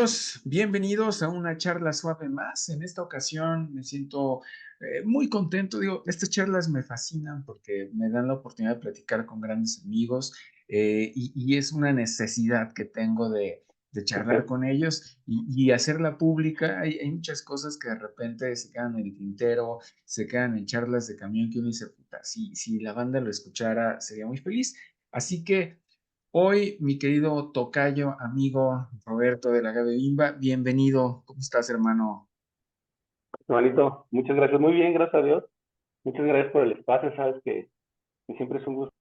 Bienvenidos, bienvenidos a una charla suave más. En esta ocasión me siento muy contento. Digo, estas charlas me fascinan porque me dan la oportunidad de platicar con grandes amigos y es una necesidad que tengo de charlar con ellos y hacerla pública. Hay muchas cosas que de repente se quedan en el tintero, se quedan en charlas de camión que uno dice, puta, si la banda lo escuchara sería muy feliz. Así que hoy, mi querido tocayo, amigo Roberto de la Gabe Bimba, bienvenido. ¿Cómo estás, hermano? Hermanito, muchas gracias. Muy bien, gracias a Dios. Muchas gracias por el espacio. Sabes que siempre es un gusto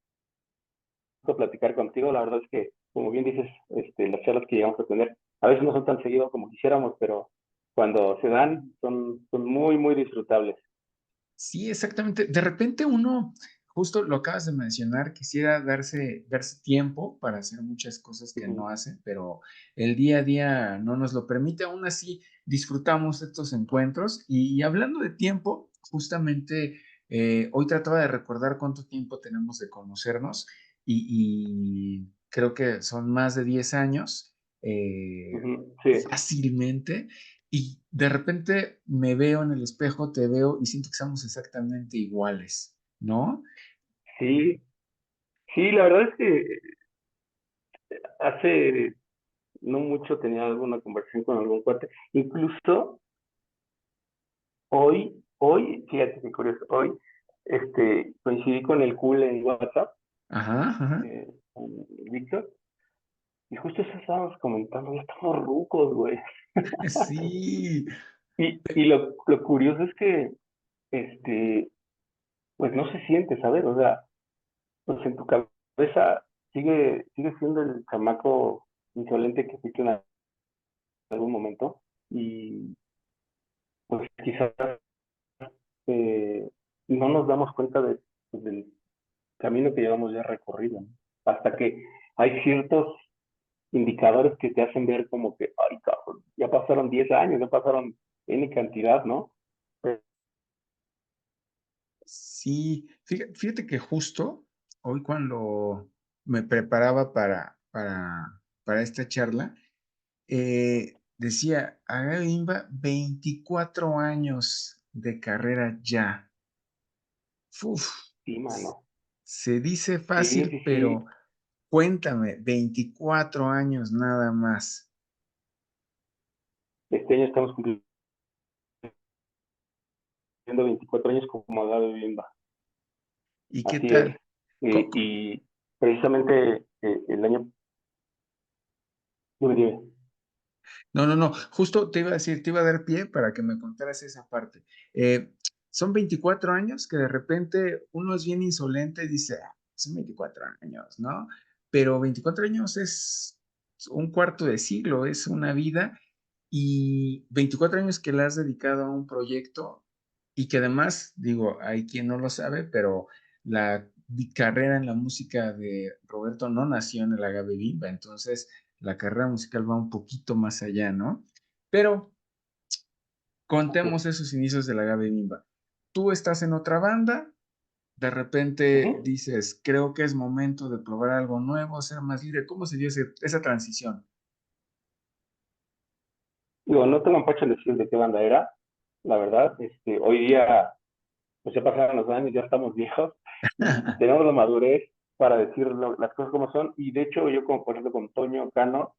platicar contigo. La verdad es que, como bien dices, las charlas que llegamos a tener a veces no son tan seguidos como quisiéramos, pero cuando se dan son muy, muy disfrutables. Sí, exactamente. De repente uno, justo lo acabas de mencionar, quisiera darse tiempo para hacer muchas cosas que no Ujú. hace, pero el día a día no nos lo permite. Aún así, disfrutamos estos encuentros. Y hablando de tiempo, justamente hoy trataba de recordar cuánto tiempo tenemos de conocernos y creo que son más de 10 años, Ujú. Sí, fácilmente. Y de repente me veo en el espejo, te veo y siento que somos exactamente iguales, ¿no? sí, sí, la verdad es que hace no mucho tenía alguna conversación con algún cuate. Incluso fíjate qué curioso, hoy coincidí con el cool en WhatsApp, Ajá, ajá. con Víctor. Y justo eso estábamos comentando, ya estamos rucos, güey. Sí, Y lo curioso es que, este, pues no se siente, ¿sabes? O sea, pues en tu cabeza sigue siendo el chamaco insolente que fuiste en algún momento. Y pues quizás no nos damos cuenta pues, del camino que llevamos ya recorrido, ¿no? Hasta que hay ciertos indicadores que te hacen ver como que, ay, cabrón, ya pasaron 10 años, ya pasaron N cantidad, ¿no? sí. Fíjate que justo hoy cuando me preparaba para esta charla, decía, Agabe Bimba, 24 años de carrera ya. Uf, Sí, mano. se dice Sí, fácil, sí, pero sí. cuéntame, 24 años nada más. Este año estamos cumpliendo 24 años como Agave Bimba. ¿Y qué Así es. tal? Co- Y precisamente el año. Dime, dime. No, no, no, justo te iba a decir, te iba a dar pie para que me contaras esa parte. Son 24 años que de repente uno es bien insolente y dice, "Ah, son 24 años, ¿no? Pero 24 años es un cuarto de siglo, es una vida y 24 años que le has dedicado a un proyecto y que además, digo, hay quien no lo sabe, pero carrera en la música de Roberto no nació en el Agave Bimba, entonces la carrera musical va un poquito más allá, ¿no? Pero Así es. contemos esos inicios de la Gabe Bimba. Tú estás en otra banda, de repente Ujú. dices, creo que es momento de probar algo nuevo, ser más libre. ¿Cómo se dio esa transición? Digo, no tengo empacho en decir de qué banda era, la verdad. Hoy día, pues ya pasaron los años, ya estamos viejos y tenemos la madurez para decir las cosas como son. Y de hecho, yo, como por ejemplo, con Toño Cano,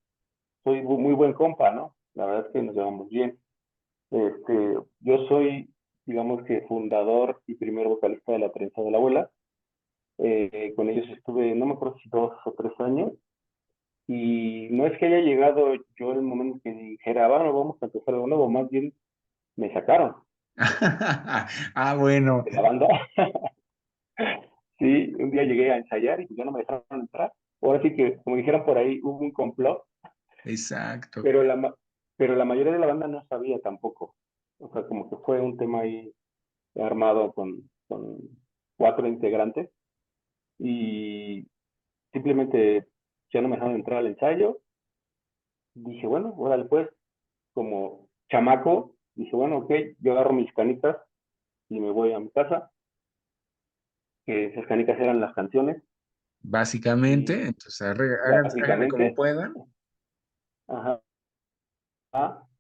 soy muy buen compa, ¿no? La verdad es que nos llevamos bien. Yo soy, digamos que fundador y primer vocalista de La Trenza de la Abuela. Con ellos estuve, no me acuerdo si 2 o 3 años, y no es que haya llegado yo el momento que dijera, bueno, vamos a empezar algo nuevo, más bien me sacaron Ah, bueno, de la banda. Sí, un día llegué a ensayar y pues ya no me dejaron entrar. Ahora sí que, como dijeron por ahí, hubo un complot, exacto. pero pero la mayoría de la banda no sabía tampoco. O sea, como que fue un tema ahí armado con 4 integrantes y simplemente ya no me dejaron entrar al ensayo. Dije, bueno, órale pues, como chamaco, dije, bueno, ok, yo agarro mis canicas y me voy a mi casa, que esas canicas eran las canciones, Básicamente, y entonces háganle como básicamente, puedan. ajá,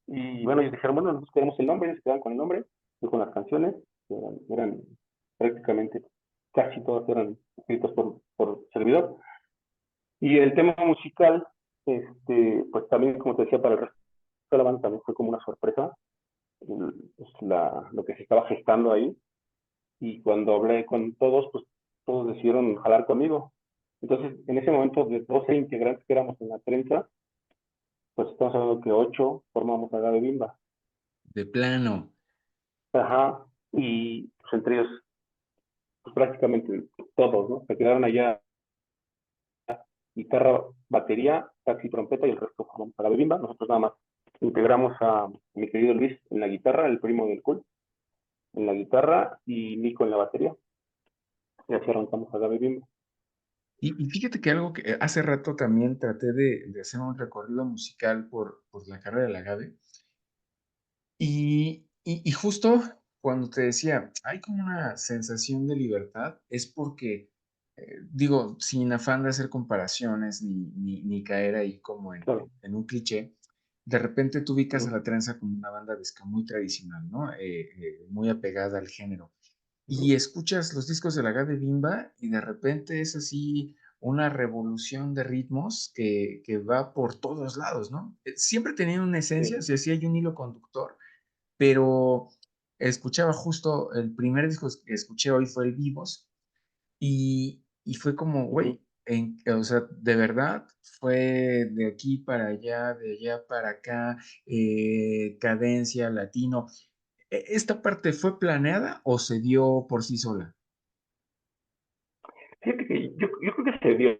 Y bueno, ellos dijeron, bueno, nosotros queremos el nombre, ellos se quedaron con el nombre y con las canciones, que eran prácticamente, casi todas eran escritas por servidor. Y el tema musical, pues también, como te decía, para el resto de la banda también fue como una sorpresa, lo que se estaba gestando ahí. Y cuando hablé con todos, pues todos decidieron jalar conmigo. Entonces, en ese momento, de 12 integrantes que éramos en la prensa, pues estamos hablando que 8 formamos Agave Bimba. De plano. Ajá, y pues entre ellos, pues prácticamente todos, ¿no? Se quedaron allá guitarra, batería, sax y trompeta y el resto formamos Agave Bimba. Nosotros nada más integramos a mi querido Luis en la guitarra, el primo del Cool, en la guitarra y Nico en la batería. Y así arrancamos Agave Bimba. Y fíjate que algo que hace rato también traté de hacer un recorrido musical por la carrera de la Agave. Y justo cuando te decía, hay como una sensación de libertad, es porque, digo, sin afán de hacer comparaciones ni caer ahí como Claro. en un cliché, de repente tú ubicas a Ujú, La Trenza como una banda de ska muy tradicional, ¿no? Muy apegada al género. Y ujú, escuchas los discos de la Gabe Bimba y de repente es así una revolución de ritmos que va por todos lados, ¿no? Siempre tenía una esencia, sí, si así hay un hilo conductor, pero escuchaba justo el primer disco que escuché hoy fue el Vivos y fue como, ujú. güey, o sea, de verdad fue de aquí para allá, de allá para acá, cadencia, latino. ¿Esta parte fue planeada o se dio por sí sola? Fíjate que yo creo que se dio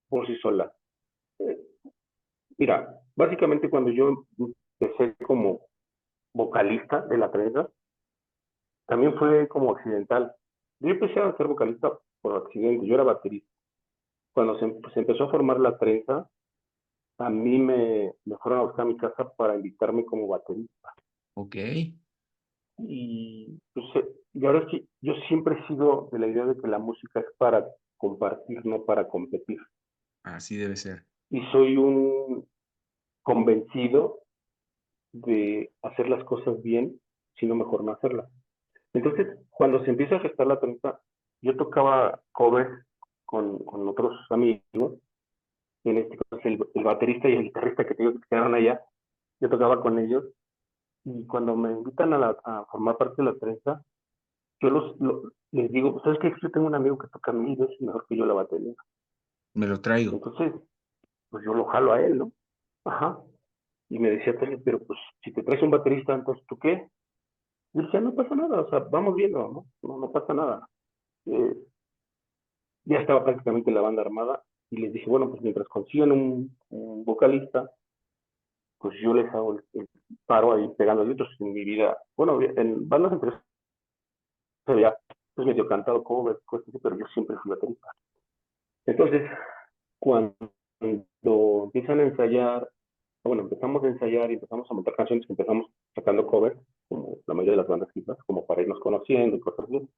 por sí sola. Eh, Mira, básicamente cuando yo empecé como vocalista de la prensa, también fue como accidental. Yo empecé a ser vocalista por accidente, yo era baterista. Cuando se empezó a formar la prensa, a mí me fueron a buscar a mi casa para invitarme como baterista. Ok, Y pues, y ahora sí, yo siempre he sido de la idea de que la música es para compartir, no para competir. así debe ser. Y soy un convencido de hacer las cosas bien, sino mejor no hacerlas. Entonces, cuando se empieza a gestar la prensa, yo tocaba covers con otros amigos, y en este caso el baterista y el guitarrista que tengo que quedaron allá, yo tocaba con ellos, y cuando me invitan a formar parte de la prensa, yo les digo, ¿sabes qué? Yo tengo un amigo que toca 1000 veces mejor que yo la batería. Me lo traigo. Entonces, pues yo lo jalo a él, ¿no? Ajá. Y me decía, pero pues si te traes un baterista, entonces ¿tú qué? Y decía, no pasa nada, o sea, vamos viendo, ¿no? No, no pasa nada. Eh, ya estaba prácticamente la banda armada y les dije, bueno, pues mientras consigan un vocalista, pues yo les hago el paro ahí pegando gritos en mi vida. Bueno, en bandas anteriores ya pues medio cantado covers, cosas así, pero yo siempre fui baterista. Entonces, cuando empiezan a ensayar, bueno, empezamos a ensayar y empezamos a montar canciones que empezamos sacando covers, como la mayoría de las bandas quizás, como para irnos conociendo y cosas así.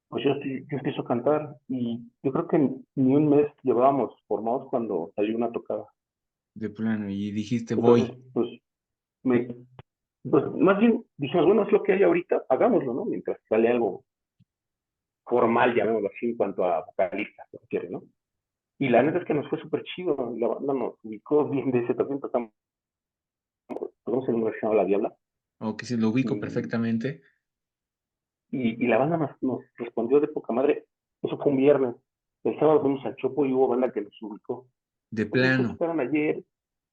Pues yo empiezo a cantar y yo creo que ni un mes llevábamos formados cuando salió una tocada. De plano, y dijiste, Entonces, voy. me, pues más bien dijimos, bueno, es lo que hay ahorita, hagámoslo, ¿no? Mientras sale algo formal, llamémoslo así, en cuanto a vocalistas, si quiere, ¿no? Y la neta es que nos fue súper chido, la banda nos ubicó bien de ese también, tocamos en una universidad La Diabla, O que si lo ubico y, perfectamente. y la banda nos respondió de poca madre, eso fue un viernes, el sábado fuimos al Chopo y hubo banda que nos ubicó. De Oye, que plano. tocaron ayer,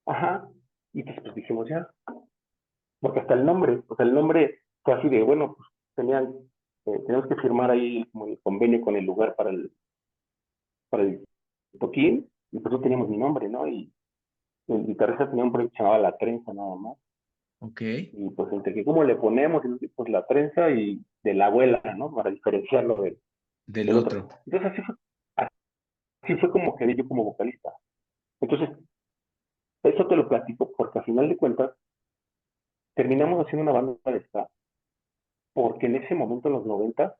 ajá, y pues dijimos ya, porque hasta el nombre, o sea, el nombre fue así de, bueno, pues teníamos que firmar ahí como el convenio con el lugar para el toquín, y pues no teníamos ni nombre, ¿no? Y el guitarrista tenía un proyecto que se llamaba La Trenza nada más, Ok. y pues entre que cómo le ponemos, y pues La Trenza y de la abuela, ¿no? Para diferenciarlo Del del otro. otro. Entonces así fue como quedé yo como vocalista. Entonces, eso te lo platico porque al final de cuentas terminamos haciendo una banda de ska, porque en ese momento, en los 90,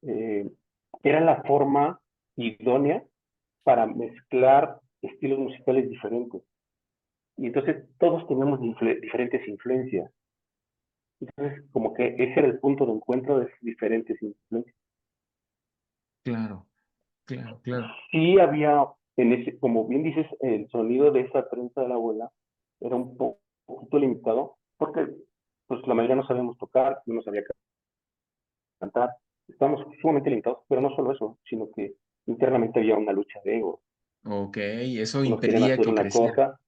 eh, era la forma idónea para mezclar estilos musicales diferentes. Y entonces todos teníamos diferentes influencias. Entonces, como que ese era el punto de encuentro de esas diferentes influencias. Claro, claro, claro. Sí había, en ese, como bien dices, el sonido de esa trenza de la abuela era un poquito limitado, porque pues la mayoría no sabíamos tocar, no sabía cantar, estábamos sumamente limitados, pero no solo eso, sino que internamente había una lucha de ego. Ok, eso Unos querían impedía hacer que una creciera. cosa,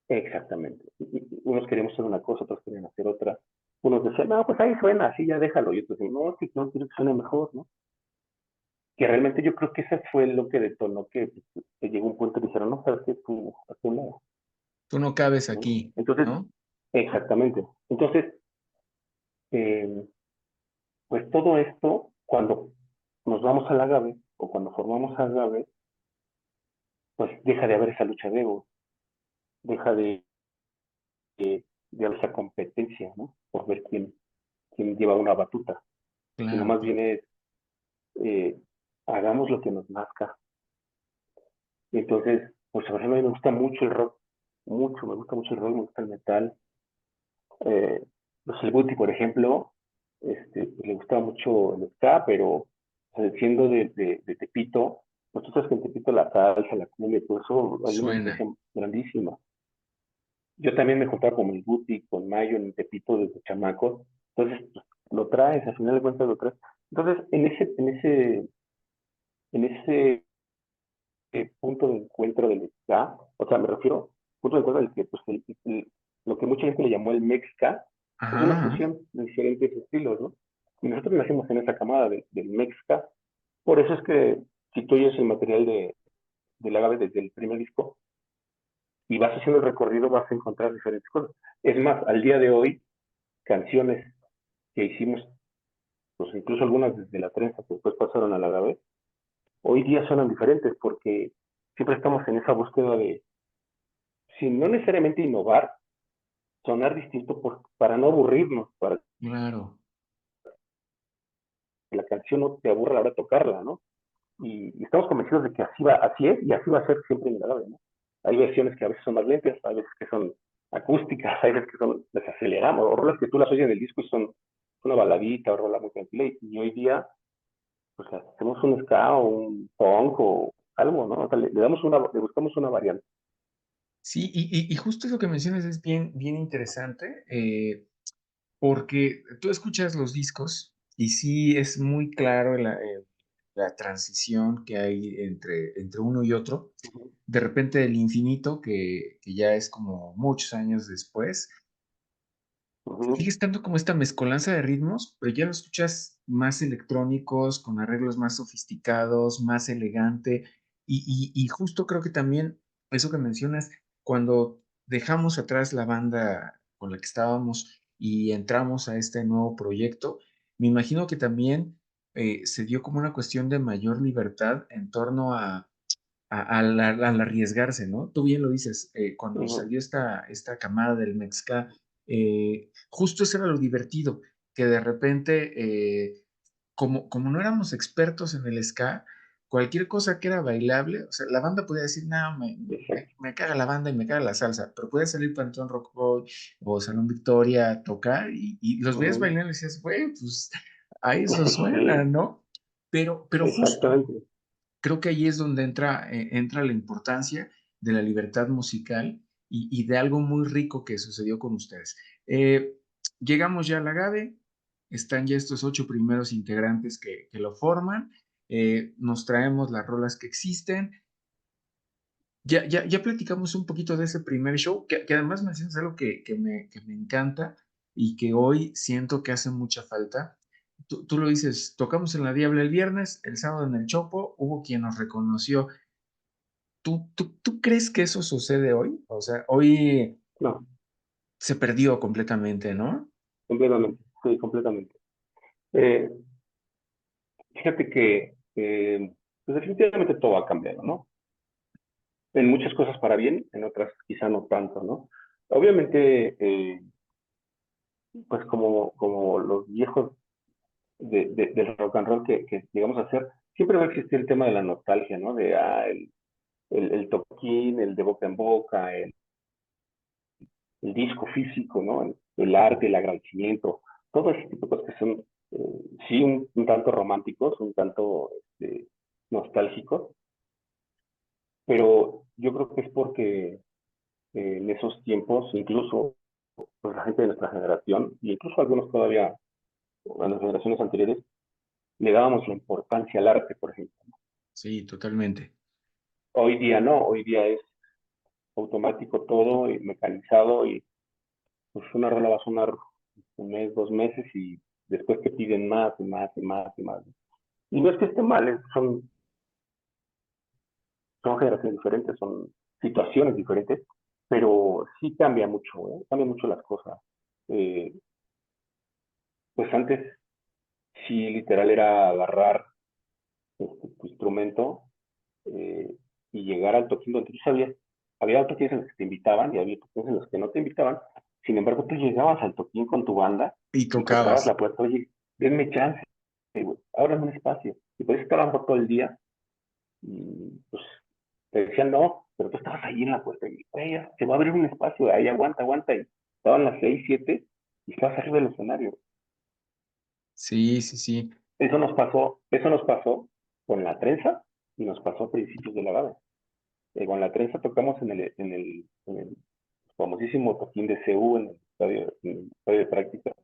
exactamente, unos queríamos hacer una cosa, otros querían hacer otra. Unos decían, no, pues ahí suena, así ya déjalo. Y otros decían, no, que no quiero que suene mejor, ¿no? Que realmente yo creo que ese fue lo que detonó que llegó un punto y dijeron, no, sabes que tú, a tu lado, Tú no cabes ¿no? aquí, Entonces, ¿no? exactamente. Entonces, eh, pues todo esto, cuando nos vamos al agave, o cuando formamos agave, pues deja de haber esa lucha de ego, deja de haber esa competencia, ¿no? Por ver quién lleva una batuta, sino Claro, más claro. bien es, eh, hagamos lo que nos nazca. Y entonces, pues por ejemplo, a mí me gusta mucho el rock, mucho, me gusta mucho el rock, me gusta el metal. Eh, pues el Guti, por ejemplo, pues, le gustaba mucho el ska, pero o sea, siendo de Tepito, pues tú sabes que en Tepito la salsa, la cumbia, todo eso hay una Suena. influencia grandísima. Yo también me juntaba con el Guti, con Mayo en Tepito desde chamacos, entonces pues, lo traes, al final de cuentas lo traes. Entonces, en ese punto de encuentro del ska, o sea, me refiero, punto de encuentro del que, pues, lo que mucha gente le llamó el Mexica, es una Ajá. fusión de diferentes estilos, ¿no? Y nosotros nacimos en esa camada del Mexica, por eso es que si tú oyes el material del Agave desde el primer disco y vas haciendo el recorrido, vas a encontrar diferentes cosas. Es más, al día de hoy, canciones que hicimos, pues incluso algunas desde la trenza que después pasaron al Agave, hoy día suenan diferentes porque siempre estamos en esa búsqueda de, sin no necesariamente innovar, sonar distinto para no aburrirnos, para que Claro. la canción no te aburra a la hora de tocarla, ¿no? Y estamos convencidos de que así es y así va a ser siempre en la ¿no? Hay versiones que a veces son más lentas, hay veces que son acústicas, hay veces que las aceleramos, o rolas que tú las oyes en el disco y son una baladita o rola muy tranquila, y hoy día, pues hacemos un ska o un punk o algo, ¿no? O sea, le buscamos una variante. Sí, y justo eso que mencionas es bien, bien interesante, porque tú escuchas los discos y sí es muy claro la transición que hay entre uno y otro. Uh -huh, De repente el infinito, que ya es como muchos años después, uh sigue -huh, estando como esta mezcolanza de ritmos, pero ya lo escuchas más electrónicos, con arreglos más sofisticados, más elegante. Y justo creo que también eso que mencionas, cuando dejamos atrás la banda con la que estábamos y entramos a este nuevo proyecto, me imagino que también se dio como una cuestión de mayor libertad en torno al arriesgarse, ¿no? Tú bien lo dices, uh cuando -huh, salió esta camada del Mexca, justo eso era lo divertido, que de repente, como no éramos expertos en el ska, cualquier cosa que era bailable, o sea, la banda podía decir, no, exacto. me caga la banda y me caga la salsa, pero podía salir Panteón Rococó o Salón Victoria a tocar y los Uh veías -huh. bailando y decías, güey, pues a eso suena, Sí, ¿no? Pero justo exactamente. creo que ahí es donde entra la importancia de la libertad musical y de algo muy rico que sucedió con ustedes. Llegamos ya al agave, están ya estos 8 primeros integrantes que lo forman, nos traemos las rolas que existen. Ya platicamos un poquito de ese primer show, que además me es algo que me encanta y que hoy siento que hace mucha falta. Tú lo dices, tocamos en la Diabla el viernes, el sábado en el Chopo, hubo quien nos reconoció. ¿Tú crees que eso sucede hoy? O sea, hoy No, se perdió completamente, ¿no? completamente, sí, completamente. Eh, Fíjate que pues definitivamente todo ha cambiado, ¿no? En muchas cosas para bien, en otras quizá no tanto, ¿no? Obviamente, pues como los viejos del rock and roll que llegamos a hacer, siempre va a existir el tema de la nostalgia, ¿no? De el toquín, el de boca en boca, el disco físico, ¿no? El arte, el agradecimiento, todo ese tipo de cosas que son, sí, un tanto románticos, un tanto nostálgicos, pero yo creo que es porque en esos tiempos, incluso pues, la gente de nuestra generación, y incluso algunos todavía, a las generaciones anteriores, le dábamos la importancia al arte, por ejemplo. Sí, totalmente. Hoy día no, hoy día es automático todo, y mecanizado, y pues una rola va a sonar un mes, 2 meses, y después te piden más y más y más y más. Y no es que esté mal, son generaciones diferentes, son situaciones diferentes, pero sí cambia mucho, ¿eh? Cambian mucho las cosas. Eh, pues antes sí literal era agarrar tu instrumento eh, y llegar al toquín donde tú sabías, había toquines en los que te invitaban y había toquines en los que no te invitaban, sin embargo tú llegabas al toquín con tu banda Y y tocabas tocabas. la puerta, oye, denme chance, ábrame un espacio, y por eso estaban por todo el día, y pues te decían no, pero tú estabas ahí en la puerta y, güey, se va a abrir un espacio, ahí aguanta, aguanta, y estaban las 6, 7 y estabas arriba del escenario. Sí, sí, sí. Eso nos pasó con la trenza y nos pasó a principios de la banda. Con la trenza tocamos en el famosísimo toquín de CU en el estadio de práctica.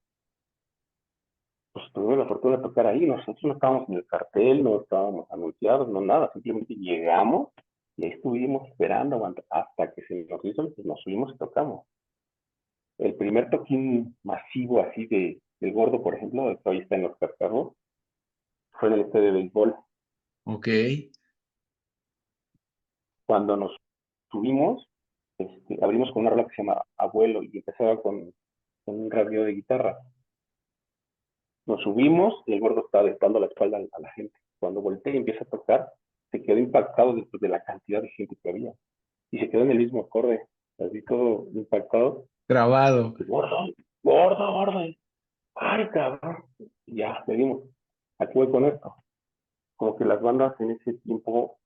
Pues tuvimos la fortuna de tocar ahí. Nosotros no estábamos en el cartel, no estábamos anunciados, no nada. Simplemente llegamos y ahí estuvimos esperando hasta que se nos hizo, pues nos subimos y tocamos. El primer toquín masivo así del Gordo, por ejemplo, que hoy está en los Cascarros, fue en el estadio de béisbol. Ok. Cuando nos subimos, abrimos con una rola que se llama Abuelo y empezaba con un radio de guitarra. Nos subimos y el gordo estaba dando la espalda a la gente. Cuando volteé y empieza a tocar, se quedó impactado después de la cantidad de gente que había. Y se quedó en el mismo acorde, así todo impactado. Grabado. Y, gordo, gordo, gordo. Ay, cabrón. Y ya, le dimos. Aquí voy con esto. Como que las bandas en ese tiempo,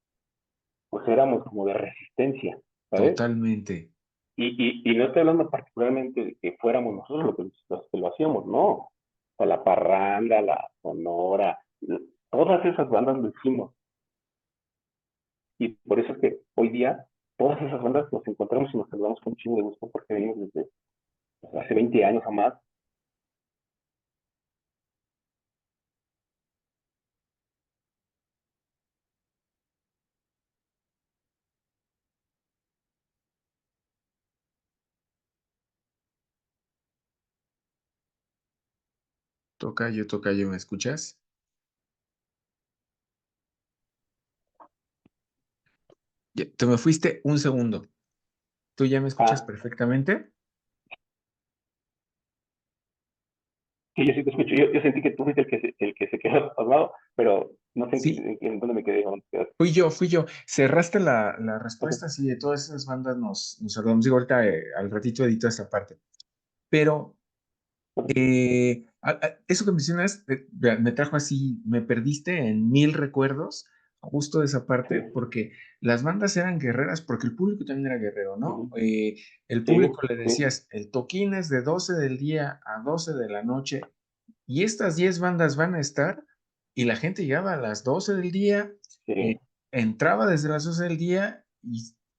pues éramos como de resistencia, ¿sabes? Totalmente. Y no estoy hablando particularmente de que fuéramos nosotros los que lo hacíamos, no. O sea, la Parranda, la Sonora, todas esas bandas lo hicimos. Y por eso es que hoy día todas esas bandas nos encontramos y nos saludamos con un chingo de gusto porque venimos desde pues, hace 20 años o más. Tocayo, ¿me escuchas? Te me fuiste un segundo. ¿Tú ya me escuchas Ah, perfectamente? sí, yo sí te escucho. Yo sentí que tú fuiste el que se quedó hablado, pero no sé Sí, en dónde me quedé. ¿Dónde quedaste? fui yo. Cerraste la Ok, respuesta, sí, de todas esas bandas nos saludamos. Digo, ahorita al ratito edito esta parte. Pero ok, eso que mencionas me trajo así, me perdiste en mil recuerdos justo de esa sí, parte, porque las bandas eran guerreras, porque el público también era guerrero, ¿no? ujú, El sí, público le sí, decías, el toquín es de 12 del día a 12 de la noche, y estas 10 bandas van a estar, y la gente llegaba a las 12 del día, eh, sí, entraba desde las 12 del día,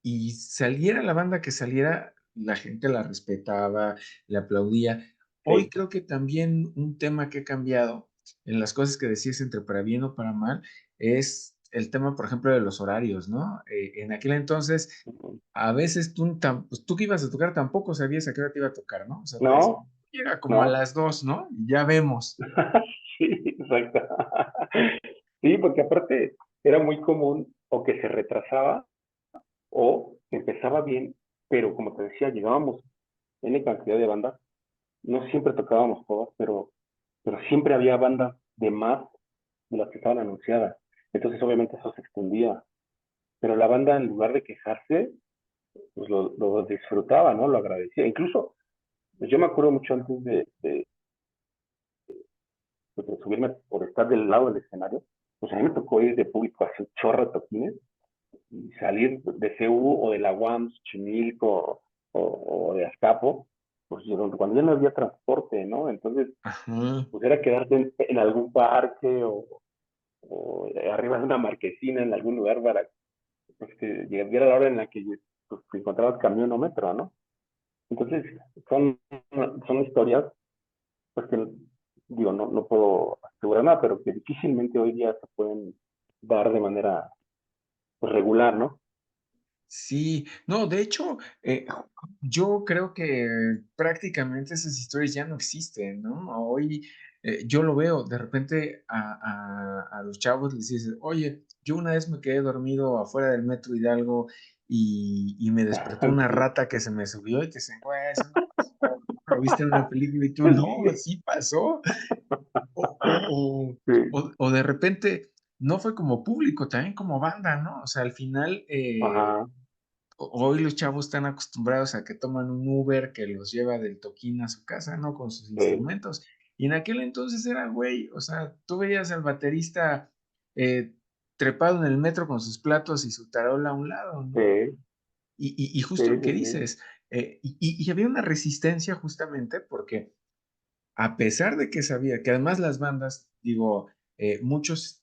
y saliera la banda que saliera, la gente la respetaba, le aplaudía. Hoy sí, creo que también un tema que ha cambiado en las cosas que decías entre para bien o para mal es el tema, por ejemplo, de los horarios, ¿no? En aquel entonces, ujú. a veces pues, tú que ibas a tocar tampoco sabías a qué hora te iba a tocar, ¿no? O sea, te decían, No, llega como a no. las 2, ¿no? Y ya vemos. Sí, exacto. Sí, porque aparte era muy común o que se retrasaba o empezaba bien, pero como te decía, llegábamos en la cantidad de bandas, no siempre tocábamos todas, pero siempre había bandas de más de las que estaban anunciadas. Entonces obviamente eso se extendía, pero la banda en lugar de quejarse, pues lo disfrutaba, ¿no? Lo agradecía. Incluso, pues yo me acuerdo mucho antes de subirme por estar del lado del escenario, pues a mí me tocó ir de público así un chorro de toquines y salir de CU o de la UAM, Chimilco, o de Azcapo, pues cuando ya no había transporte, ¿no? Entonces, Ajá. pues era quedarte en algún parque o arriba de una marquesina en algún lugar para pues, que llegara la hora en la que pues, que encontrabas camión o metro, ¿no? Entonces, son, son historias, pues que digo, no puedo asegurar nada, pero que difícilmente hoy día se pueden dar de manera pues, regular, ¿no? Sí, no, de hecho, yo creo que prácticamente esas historias ya no existen, ¿no? Hoy yo lo veo, de repente a los chavos les dices, oye, yo una vez me quedé dormido afuera del Metro Hidalgo y me despertó una Sí, rata que se me subió y te dicen, güey, eso no pasó, lo viste en una película y tú, pues no, sí, sí pasó. sí, O de repente, no fue como público, también como banda, ¿no? O sea, al final... ajá, hoy los chavos están acostumbrados a que toman un Uber que los lleva del toquín a su casa, ¿no? Con sus sí, instrumentos. Y en aquel entonces era, güey, o sea, tú veías al baterista trepado en el metro con sus platos y su tarola a un lado, ¿no? sí, Y sí, justo lo que sí, sí, dices, y había una resistencia justamente porque a pesar de que sabía que además las bandas, digo, muchas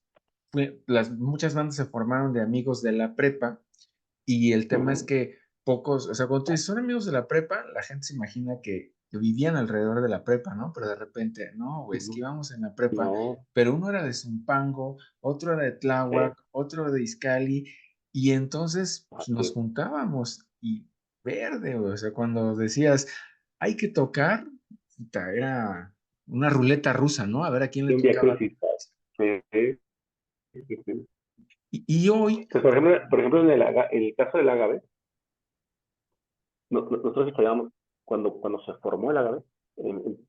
bandas se formaron de amigos de la prepa y el tema es ujú, que pocos, o sea, cuando tú dices, son amigos de la prepa, la gente se imagina que vivían alrededor de la prepa, ¿no? Pero de repente, no, güey, es que ujú, íbamos en la prepa, no, pero uno era de Zumpango, otro era de sí, Tláhuac, otro de Izcalli, y entonces pues, así nos es. juntábamos y verde, güey, o sea, cuando decías, hay que tocar, puta, era una ruleta rusa, ¿no? A ver a quién le Y un Via tocaba. Crucis, sí, sí, sí, sí. Y hoy, Pues, por ejemplo en el caso del agave, nosotros ensayábamos, cuando se formó el agave,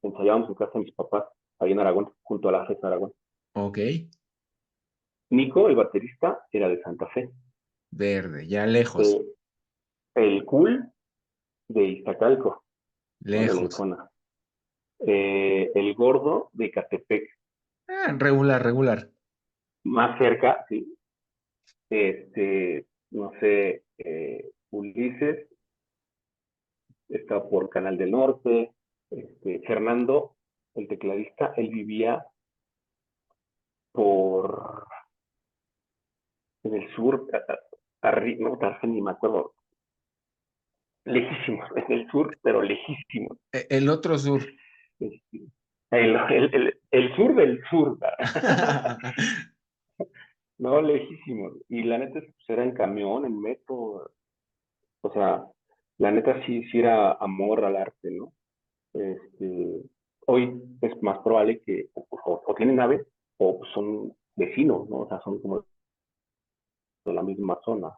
ensayábamos en casa de mis papás, ahí en Aragón, junto a la FES Aragón. ok, Nico, el baterista, era de Santa Fe. verde, ya lejos, Eh, el cool de Iztacalco, ¿no? De la lejos. Icona. El gordo de Catepec, Ah, regular, regular. más cerca, sí. No sé, Ulises, está por Canal del Norte. Fernando, el tecladista, él vivía por en el sur, arriba, no, ni me acuerdo, lejísimos, en el sur, pero lejísimos. El otro sur. Este, el sur del sur, no, lejísimos. Y la neta, pues, era en camión, en metro, o sea, la neta sí era amor al arte, ¿no? Este, hoy es más probable que o tienen nave o pues, son vecinos, ¿no? O sea, son como de la misma zona.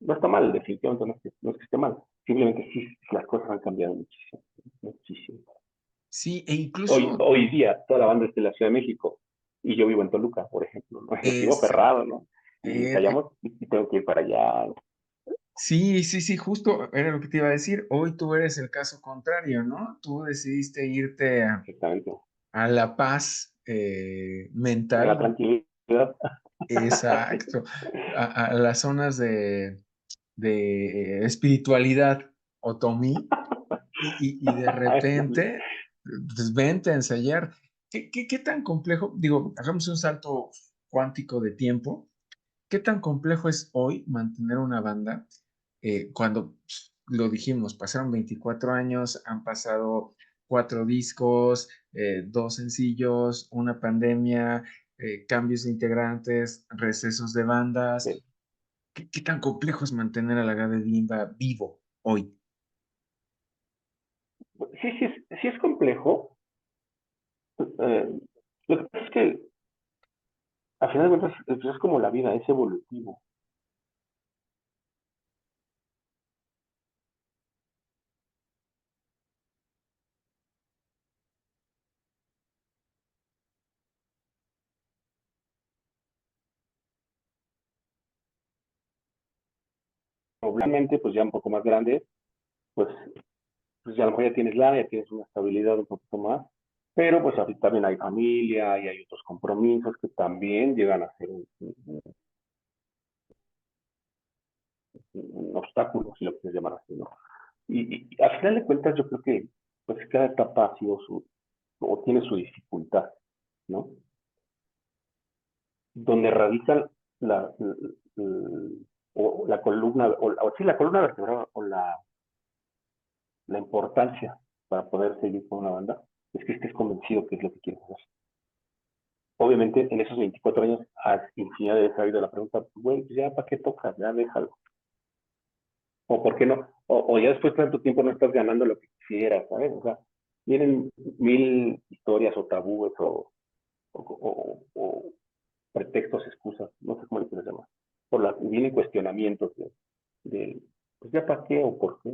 No está mal, definitivamente no es que esté mal. Simplemente sí, las cosas han cambiado muchísimo, muchísimo. Sí, e incluso Hoy día toda la banda es de la Ciudad de México y yo vivo en Toluca, por ejemplo, ¿no? Y vivo es, aferrado, ¿no? Y eh, ensayamos y tengo que ir para allá, ¿no? sí, sí, sí, justo era lo que te iba a decir. Hoy tú eres el caso contrario, ¿no? Tú decidiste irte Exactamente. a la paz A la mental, tranquilidad. exacto, a las zonas de espiritualidad otomí y de repente, pues vente a ensayar. ¿Qué tan complejo? Digo, hagamos un salto cuántico de tiempo. ¿Qué tan complejo es hoy mantener una banda cuando lo dijimos, pasaron 24 años, han pasado 4 discos, 2 sencillos, una pandemia, cambios de integrantes, recesos de bandas? Sí, ¿Qué tan complejo es mantener a la Gabe Bimba vivo hoy? sí es complejo. Eh, lo que pasa es que, al final de cuentas, es como la vida, es evolutivo. Obviamente, pues ya un poco más grande, pues, pues ya a lo mejor ya tienes ya tienes una estabilidad un poquito más, pero pues ahorita también hay familia y hay otros compromisos que también llegan a ser un obstáculo, si lo quieres llamar así, ¿no? y al final de cuentas yo creo que pues cada etapa ha sido o tiene su dificultad, ¿no? Donde radica la, la, o la columna, o sí, la columna vertebral o la importancia para poder seguir con una banda, es que estés convencido que es lo que quieres hacer. Obviamente, en esos 24 años, has infinidad de veces ha habido la pregunta, güey, pues ya, ¿para qué tocas? Ya déjalo. O ¿por qué no? O ya después de tanto tiempo no estás ganando lo que quisieras, ¿sabes? O sea, vienen mil historias o tabúes o pretextos, excusas, no sé cómo le quieres llamar. Vienen cuestionamientos de, pues ya para qué o por qué.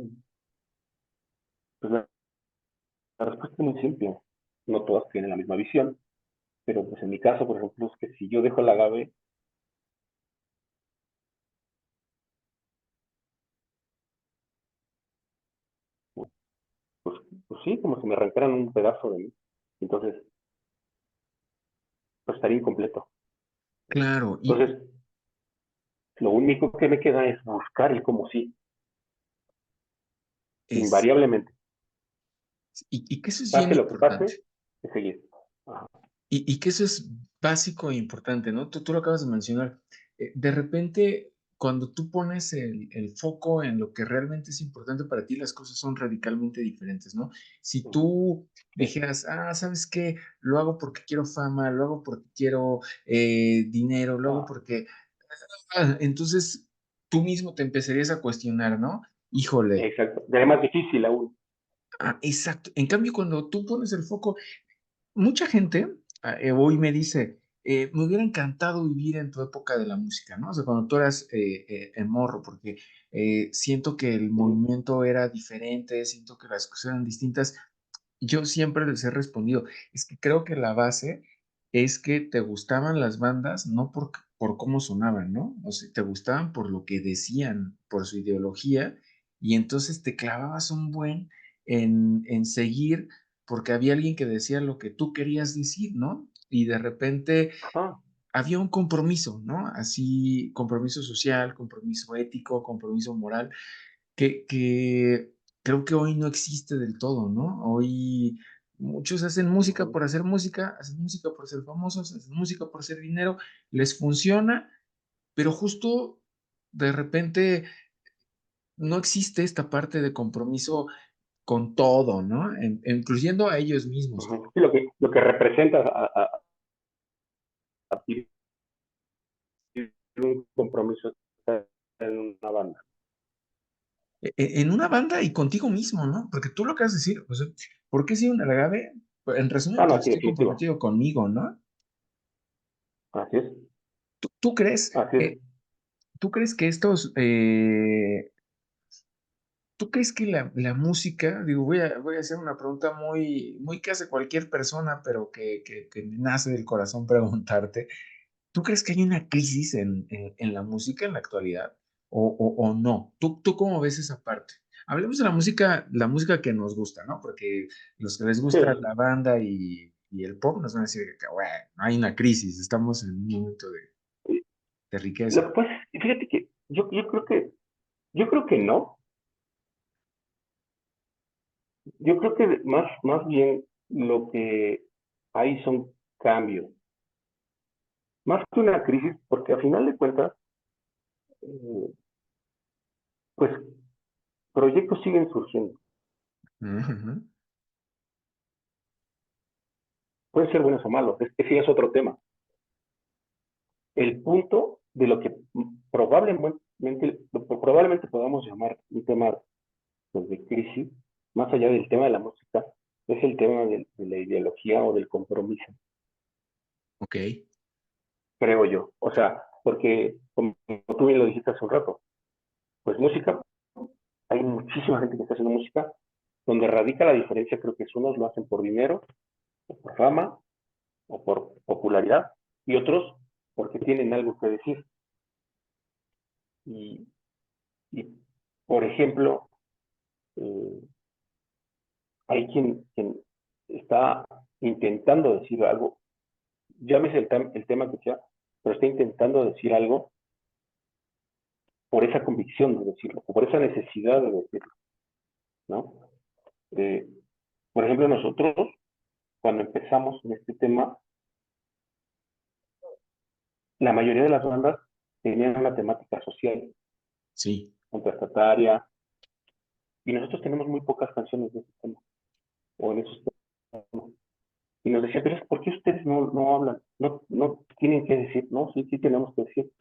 Pues la respuesta es muy simple. No todas tienen la misma visión, pero pues en mi caso, por ejemplo, es que si yo dejo el agave, pues, pues sí, como si me arrancaran un pedazo de mí. Entonces, pues estaría incompleto. Claro, Entonces, lo único que me queda es buscar el cómo sí, es, invariablemente. y que eso es bien Pase lo que importante. pase, es seguir. Ajá. Y que eso es básico e importante, ¿no? Tú lo acabas de mencionar. De repente, cuando tú pones el foco en lo que realmente es importante para ti, las cosas son radicalmente diferentes, ¿no? Si tú Sí, dijeras, ¿sabes qué? Lo hago porque quiero fama, lo hago porque quiero dinero, lo hago ah, porque... entonces, tú mismo te empezarías a cuestionar, ¿no? Híjole, exacto. Sería más difícil aún. exacto. En cambio, cuando tú pones el foco mucha gente hoy me dice, me hubiera encantado vivir en tu época de la música, ¿no? O sea, cuando tú eras morro, porque siento que el Uh -huh. movimiento era diferente, siento que las cosas eran distintas. Yo siempre les he respondido, es que creo que la base es que te gustaban las bandas, no por cómo sonaban, ¿no? O sea, te gustaban por lo que decían, por su ideología, y entonces te clavabas un buen en seguir porque había alguien que decía lo que tú querías decir, ¿no? Y de repente Ajá. había un compromiso, ¿no? Así, compromiso social, compromiso ético, compromiso moral, que creo que hoy no existe del todo, ¿no? Hoy muchos hacen Uh música -huh. por hacer música, hacen música por ser famosos, hacen música por hacer dinero, les funciona, pero justo de repente no existe esta parte de compromiso con todo, ¿no? Incluyendo a ellos Uh mismos. -huh. Sí, lo que representa a ti un compromiso en una banda. En una banda y contigo mismo, ¿no? Porque tú lo acabas de decir, o sea, ¿por qué si un agave? Pues, en resumen, Ah, no, pues sí, estoy definitivo. comprometido conmigo, ¿no? Así es. ¿Tú crees, Así es. tú crees que tú crees que la música, digo, voy a hacer una pregunta muy que hace cualquier persona, pero que me nace del corazón preguntarte, ¿tú crees que hay una crisis en la música en la actualidad? ¿O no? ¿Tú cómo ves esa parte? Hablemos de la música que nos gusta, ¿no? Porque los que les Sí. gusta la banda y el pop nos van a decir que, bueno, hay una crisis, estamos en un momento de riqueza. Pues, fíjate que yo creo que no. Yo creo que más bien lo que hay son cambios. Más que una crisis, porque a final de cuentas, eh, pues proyectos siguen surgiendo. Ujú. Pueden ser buenos o malos, ese es otro tema. El punto de lo que probablemente podamos llamar un tema pues, de crisis, más allá del tema de la música, es el tema de la ideología o del compromiso, Ok. creo yo. O sea, porque como tú bien lo dijiste hace un rato, pues música, hay muchísima gente que está haciendo música, donde radica la diferencia, creo que es unos lo hacen por dinero, o por fama, o por popularidad, y otros porque tienen algo que decir. Y, y por ejemplo, eh, hay quien está intentando decir algo, llámese el tema que sea, pero está intentando decir algo por esa convicción de decirlo, por esa necesidad de decirlo. ¿no? Eh, por ejemplo, nosotros, cuando empezamos en este tema, la mayoría de las bandas tenían una temática social, Sí, contestataria, y nosotros tenemos muy pocas canciones de ese tema, o en esos temas. Y nos decían, pero ¿por qué ustedes no hablan? No tienen que decir, no, sí, sí tenemos que decir.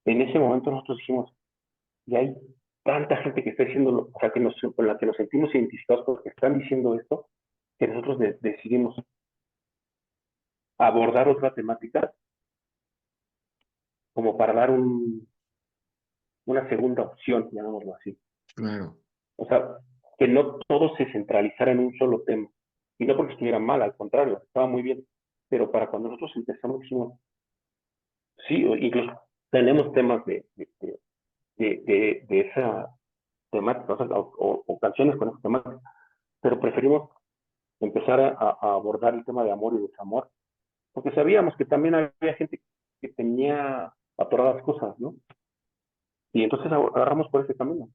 En ese momento nosotros dijimos, y hay tanta gente que está diciendo, o sea, con la que nos sentimos identificados porque están diciendo esto, que nosotros decidimos abordar otra temática como para dar una segunda opción, llamémoslo así. claro. O sea, que no todo se centralizara en un solo tema. Y no porque estuviera mal, al contrario, estaba muy bien. Pero para cuando nosotros empezamos, dijimos, sí, incluso tenemos temas de esa temática, o, sea, o canciones con esa temática, pero preferimos empezar a abordar el tema de amor y desamor, porque sabíamos que también había gente que tenía atoradas cosas, ¿no? Y entonces agarramos por ese camino.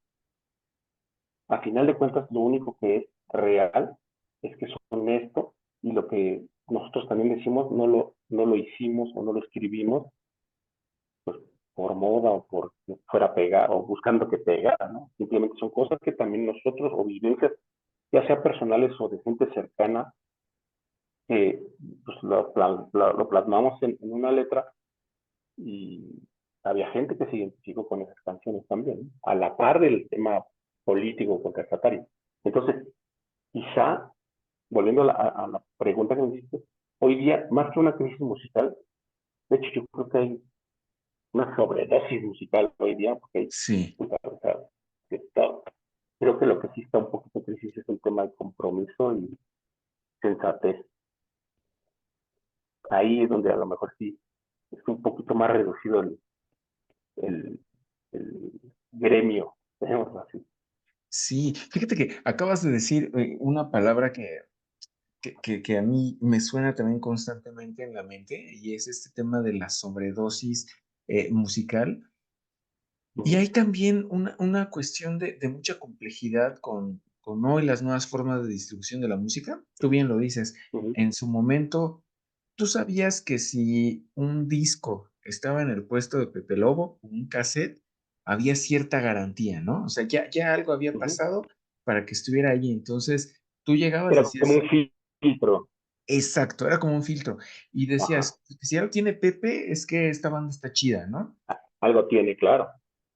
A final de cuentas, lo único que es real es que es honesto y lo que nosotros también decimos no lo hicimos o no lo escribimos pues, por moda o por que fuera pegar o buscando que pegara, ¿no? Simplemente son cosas que también nosotros o vivencias, ya sea personales o de gente cercana, pues lo plasmamos en una letra y había gente que se identificó con esas canciones también, ¿no? A la par del tema político contestatario. Entonces, quizá, volviendo a la pregunta que me hiciste, hoy día, más que una crisis musical, de hecho yo creo que hay una sobredosis musical hoy día, porque hay, Sí, o sea, creo que lo que sí está un poquito en crisis es el tema de compromiso y sensatez. Ahí es donde a lo mejor sí es un poquito más reducido el, el gremio, digamos así. sí. Fíjate que acabas de decir una palabra que a mí me suena también constantemente en la mente y es este tema de la sobredosis musical. Uh Y -huh, hay también una cuestión de mucha complejidad con hoy las nuevas formas de distribución de la música. Tú bien lo dices, uh -huh, en su momento, ¿tú sabías que si un disco estaba en el puesto de Pepe Lobo, un cassette, había cierta garantía, ¿no? O sea, ya algo había uh -huh. pasado para que estuviera allí. Entonces, tú llegabas y Era como decías, un filtro. exacto, era como un filtro. Y Ajá. decías, si ya lo tiene Pepe, es que esta banda está chida, ¿no? Algo tiene, claro.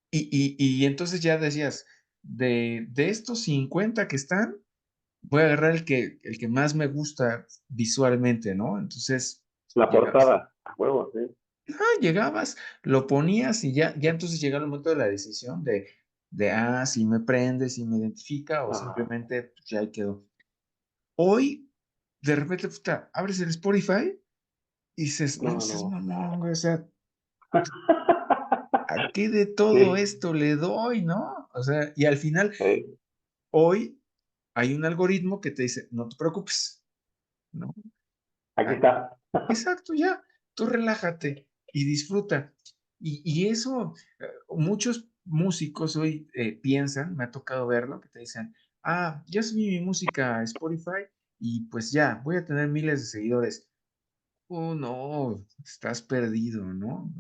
Y entonces ya decías, de estos 50 que están, voy a agarrar el que más me gusta visualmente, ¿no? Entonces, La llegabas, portada, a huevo, sí. llegabas, lo ponías y ya entonces llegaba el momento de la decisión de si me prende, si me identifica o Ajá. simplemente pues, ya ahí quedó. Hoy, de repente, puta, abres el Spotify y dices, no No, seas no. mamón, güey, o sea, ¿a qué de todo Sí, esto le doy, no? O sea, y al final, sí. hoy hay un algoritmo que te dice, no te preocupes, ¿no? Aquí Ah, está. exacto, ya, tú relájate y disfruta. Y eso, muchos músicos hoy piensan, me ha tocado verlo, que te dicen, ya subí mi música a Spotify y pues ya, voy a tener miles de seguidores. Oh, no, estás perdido, ¿no?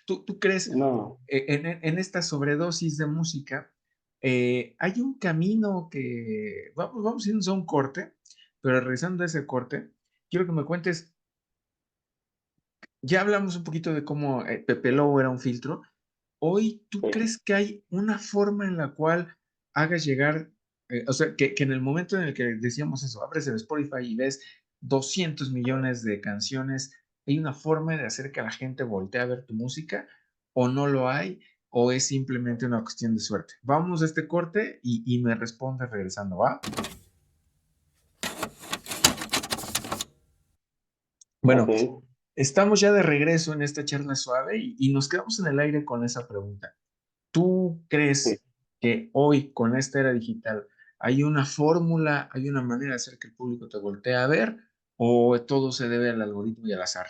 ¿Tú crees No. en esta sobredosis de música, hay un camino que, vamos a irnos a un corte, pero regresando a ese corte, quiero que me cuentes, ya hablamos un poquito de cómo Pepe Lobo era un filtro. Hoy, ¿tú Sí. crees que hay una forma en la cual hagas llegar, o sea, que en el momento en el que decíamos eso, abres el Spotify y ves 200 millones de canciones, ¿hay una forma de hacer que la gente voltee a ver tu música o no lo hay o es simplemente una cuestión de suerte? Vamos a este corte y me respondes regresando, ¿va? Ok. Bueno, estamos ya de regreso en esta charla suave y nos quedamos en el aire con esa pregunta. ¿Tú Sí. crees que hoy, con esta era digital, hay una fórmula, hay una manera de hacer que el público te voltee a ver o todo se debe al algoritmo y al azar?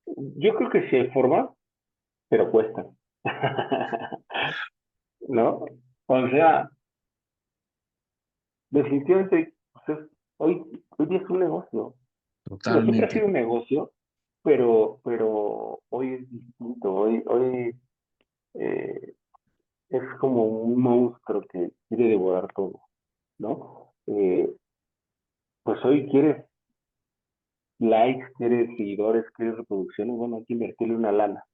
Yo creo que sí hay forma, pero cuesta. ¿No? O sea, definitivamente, pues hoy día es un negocio. Digo, siempre ha Totalmente. sido un negocio, pero hoy es distinto. Hoy eh, es como un monstruo que quiere devorar todo, ¿no? Pues hoy quieres likes, quieres seguidores, quieres reproducciones, bueno, hay que invertirle una lana.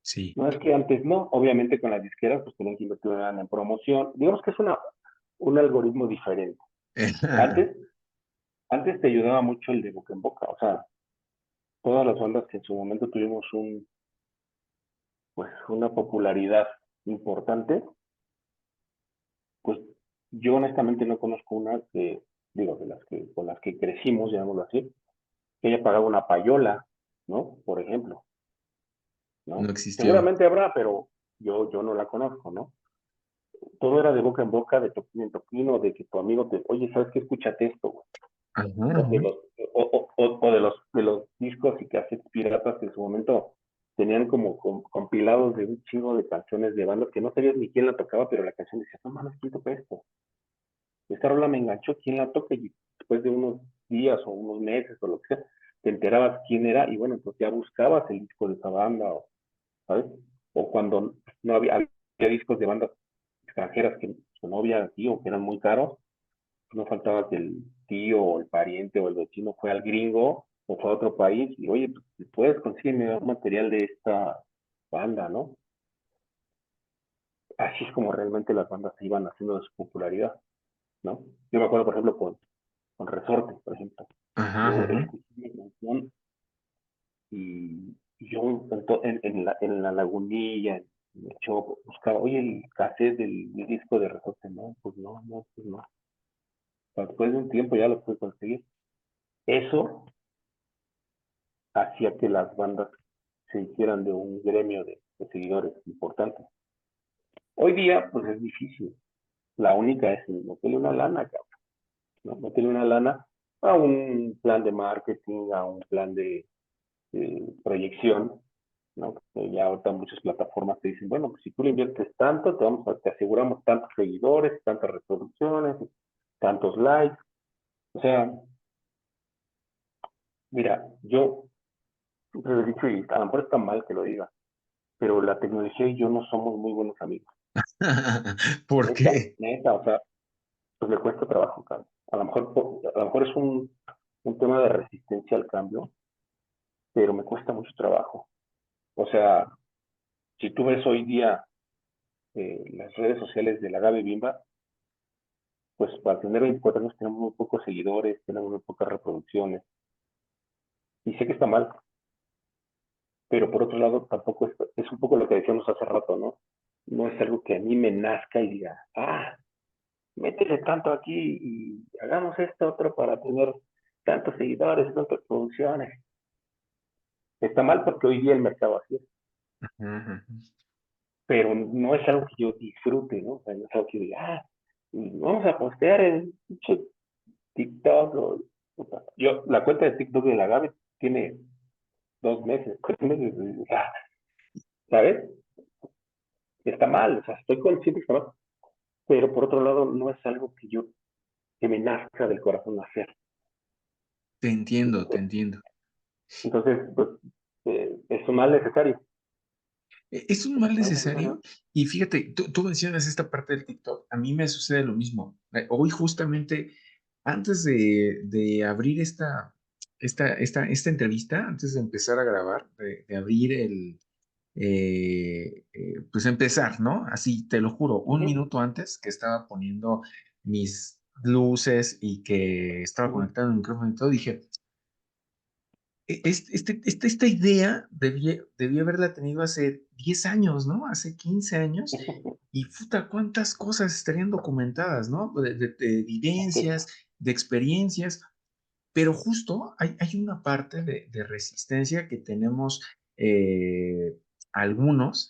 Sí. No es que antes no, obviamente con las disqueras pues tenían que invertir una lana en promoción. Digamos que es un algoritmo diferente. Antes, antes te ayudaba mucho el de boca en boca, o sea, todas las bandas que en su momento tuvimos pues una popularidad importante, pues yo honestamente no conozco una que, digo, con las que crecimos, llamémoslo así, que haya pagado una payola, ¿no? Por ejemplo, No ¿no? existió. Seguramente habrá, pero yo no la conozco, ¿no? Todo era de boca en boca, de toquín en toquín, o de que tu amigo te, oye, ¿sabes qué? Escúchate esto, güey. Ajá, O de ajá. los, o de los discos y cassettes piratas que en su momento tenían como compilados de un chingo de canciones de bandas que no sabías ni quién la tocaba, pero la canción decía, no mames, ¿quién toca esto? Esta rola me enganchó, ¿quién la toca? Y después de unos días o unos meses o lo que sea, te enterabas quién era y bueno, pues ya buscabas el disco de esa banda, o, ¿sabes? O cuando no había discos de bandas extranjeras que no había aquí o que eran muy caros, no faltaba que el tío o el pariente o el vecino fue al gringo o fue a otro país y oye, pues, si puedes conseguirme un material de esta banda, ¿no? Así es como realmente las bandas se iban haciendo de su popularidad, ¿no? Yo me acuerdo, por ejemplo, con Resorte, por ejemplo. Ajá, Yo ajá. escuché una canción y yo en la lagunilla, en el show, buscaba, oye, el cassette del disco de Resorte, no, pues no, no, pues no. Después de un tiempo ya lo pude conseguir. Eso hacía que las bandas se hicieran de un gremio de seguidores importante. Hoy día, pues es difícil. La única es meterle una lana, cabrón, ¿no? Meterle una lana a un plan de marketing, a un plan de proyección, ¿no? Que ya ahorita muchas plataformas te dicen, bueno, pues si tú le inviertes tanto, te aseguramos tantos seguidores, tantas reproducciones, tantos likes. O sea, mira, yo siempre lo he dicho y a lo mejor está mal que lo diga, pero la tecnología y yo no somos muy buenos amigos. ¿Por Neta, qué? neta, o sea, pues le cuesta trabajo, cabrón. A lo mejor es un tema de resistencia al cambio, pero me cuesta mucho trabajo. O sea, si tú ves hoy día las redes sociales de la Gaby Bimba, pues para tener 24 años tenemos muy pocos seguidores, tenemos muy pocas reproducciones. Y sé que está mal, pero por otro lado tampoco es un poco lo que decíamos hace rato, ¿no? No es algo que a mí me nazca y diga, métele tanto aquí y hagamos esto otro para tener tantos seguidores, tantas producciones. Está mal porque hoy día el mercado así es, Ajá. pero no es algo que yo disfrute, ¿no? O sea, no es algo que diga, vamos a postear en TikTok. Yo, la cuenta de TikTok de la Gaby tiene 2 meses, 4 meses, o sea, ¿sabes? Está mal, o sea, estoy consciente que está mal, pero por otro lado no es algo que me nazca del corazón hacer. Te entiendo, te Entonces, entiendo. pues, es un mal necesario. Es un mal Mal necesario. necesario y fíjate, tú mencionas esta parte del TikTok, a mí me sucede lo mismo. Hoy justamente, antes de abrir esta entrevista, antes de empezar a grabar, de abrir pues empezar, ¿no? Así, te lo juro, un Uh-huh, minuto antes que estaba poniendo mis luces y que estaba uh-huh. conectando el micrófono y todo, dije, esta idea debí haberla tenido hace 10 años, ¿no? Hace 15 años. Y puta, cuántas cosas estarían documentadas, ¿no? De Sí. evidencias, de experiencias, pero justo hay una parte de resistencia que tenemos algunos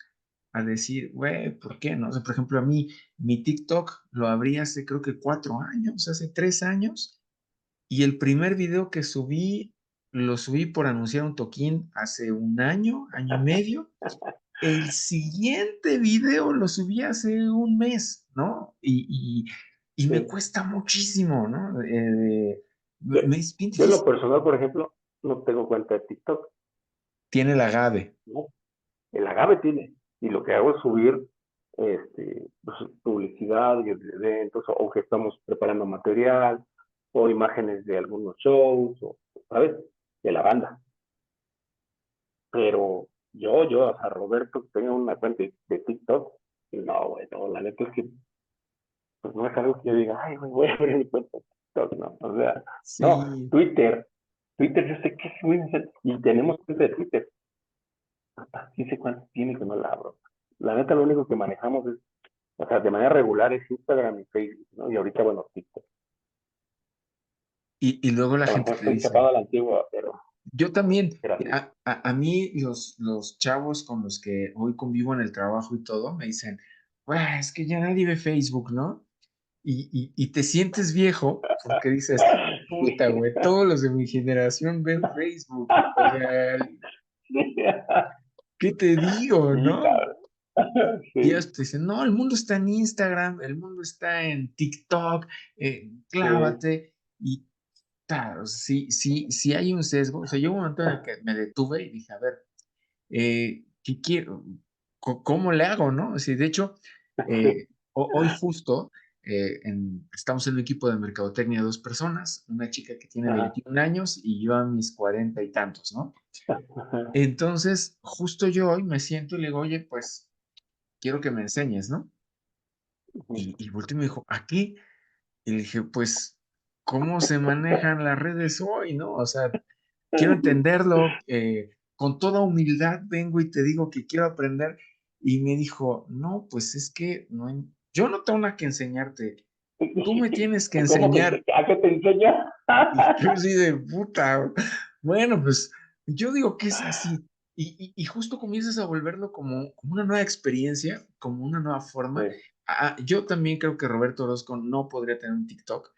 a decir, güey, ¿por qué no? O sea, por ejemplo, a mí, mi TikTok lo abrí hace creo que 4 años, hace 3 años, y el primer video que subí, lo subí por anunciar un toquín hace un año, año y medio, el siguiente video lo subí hace un mes, ¿no? Y me Sí. cuesta muchísimo, ¿no? Yo, Me es bien yo en lo difícil. personal, por ejemplo, no tengo cuenta de TikTok, Tiene la agave. ¿no? El agave tiene. Y lo que hago es subir pues, publicidad y eventos, o que estamos preparando material, o imágenes de algunos shows, o, ¿sabes? De la banda. Pero o sea, Roberto, que tenga una cuenta de TikTok, no, güey, no, la neta es que pues no es algo que yo diga, ay, güey, voy a abrir mi cuenta de TikTok, ¿no? O sea, no, Sí, Twitter yo sé que es muy necesario, y tenemos cuenta de Twitter, sí sé cuánto tiene que no la abro. La neta, lo único que manejamos es, o sea, de manera regular es Instagram y Facebook, ¿no? Y ahorita, bueno, TikTok. y luego la A lo gente mejor te estoy chapado dice, a la antigua, pero yo también, gracias. a mí los chavos con los que hoy convivo en el trabajo y todo, me dicen, "Güey, es que ya nadie ve Facebook, ¿no? Y te sientes viejo porque dices, Sí, puta, güey, todos los de mi generación ven Facebook. O sea, ¿qué te digo, sí, no? cabrón. Y ellos Sí, te dicen, no, el mundo está en Instagram, el mundo está en TikTok, sí, clávate. Y claro, sí, sí, sí hay un sesgo. O sea, yo hubo un momento en el que me detuve y dije, a ver, ¿qué quiero? ¿Cómo le hago, no? O sea, de hecho, sí. hoy justo estamos en un equipo de mercadotecnia de 2 personas, una chica que tiene Ajá. 21 años y yo a mis 40 y tantos, ¿no? Entonces, justo yo hoy me siento y le digo, oye, pues quiero que me enseñes, ¿no? Y volteó y me dijo, ¿a qué? Y le dije, pues, ¿cómo se manejan las redes hoy, no? O sea, quiero entenderlo, con toda humildad vengo y te digo que quiero aprender. Y me dijo, no, pues es que no, yo no tengo nada que enseñarte, tú me tienes que ¿Cómo enseñar. a qué te enseña? Y yo así de puta, bueno, pues yo digo que es así. Y justo comienzas a volverlo como una nueva experiencia, como una nueva forma. Sí, Yo también creo que Roberto Orozco no podría tener un TikTok.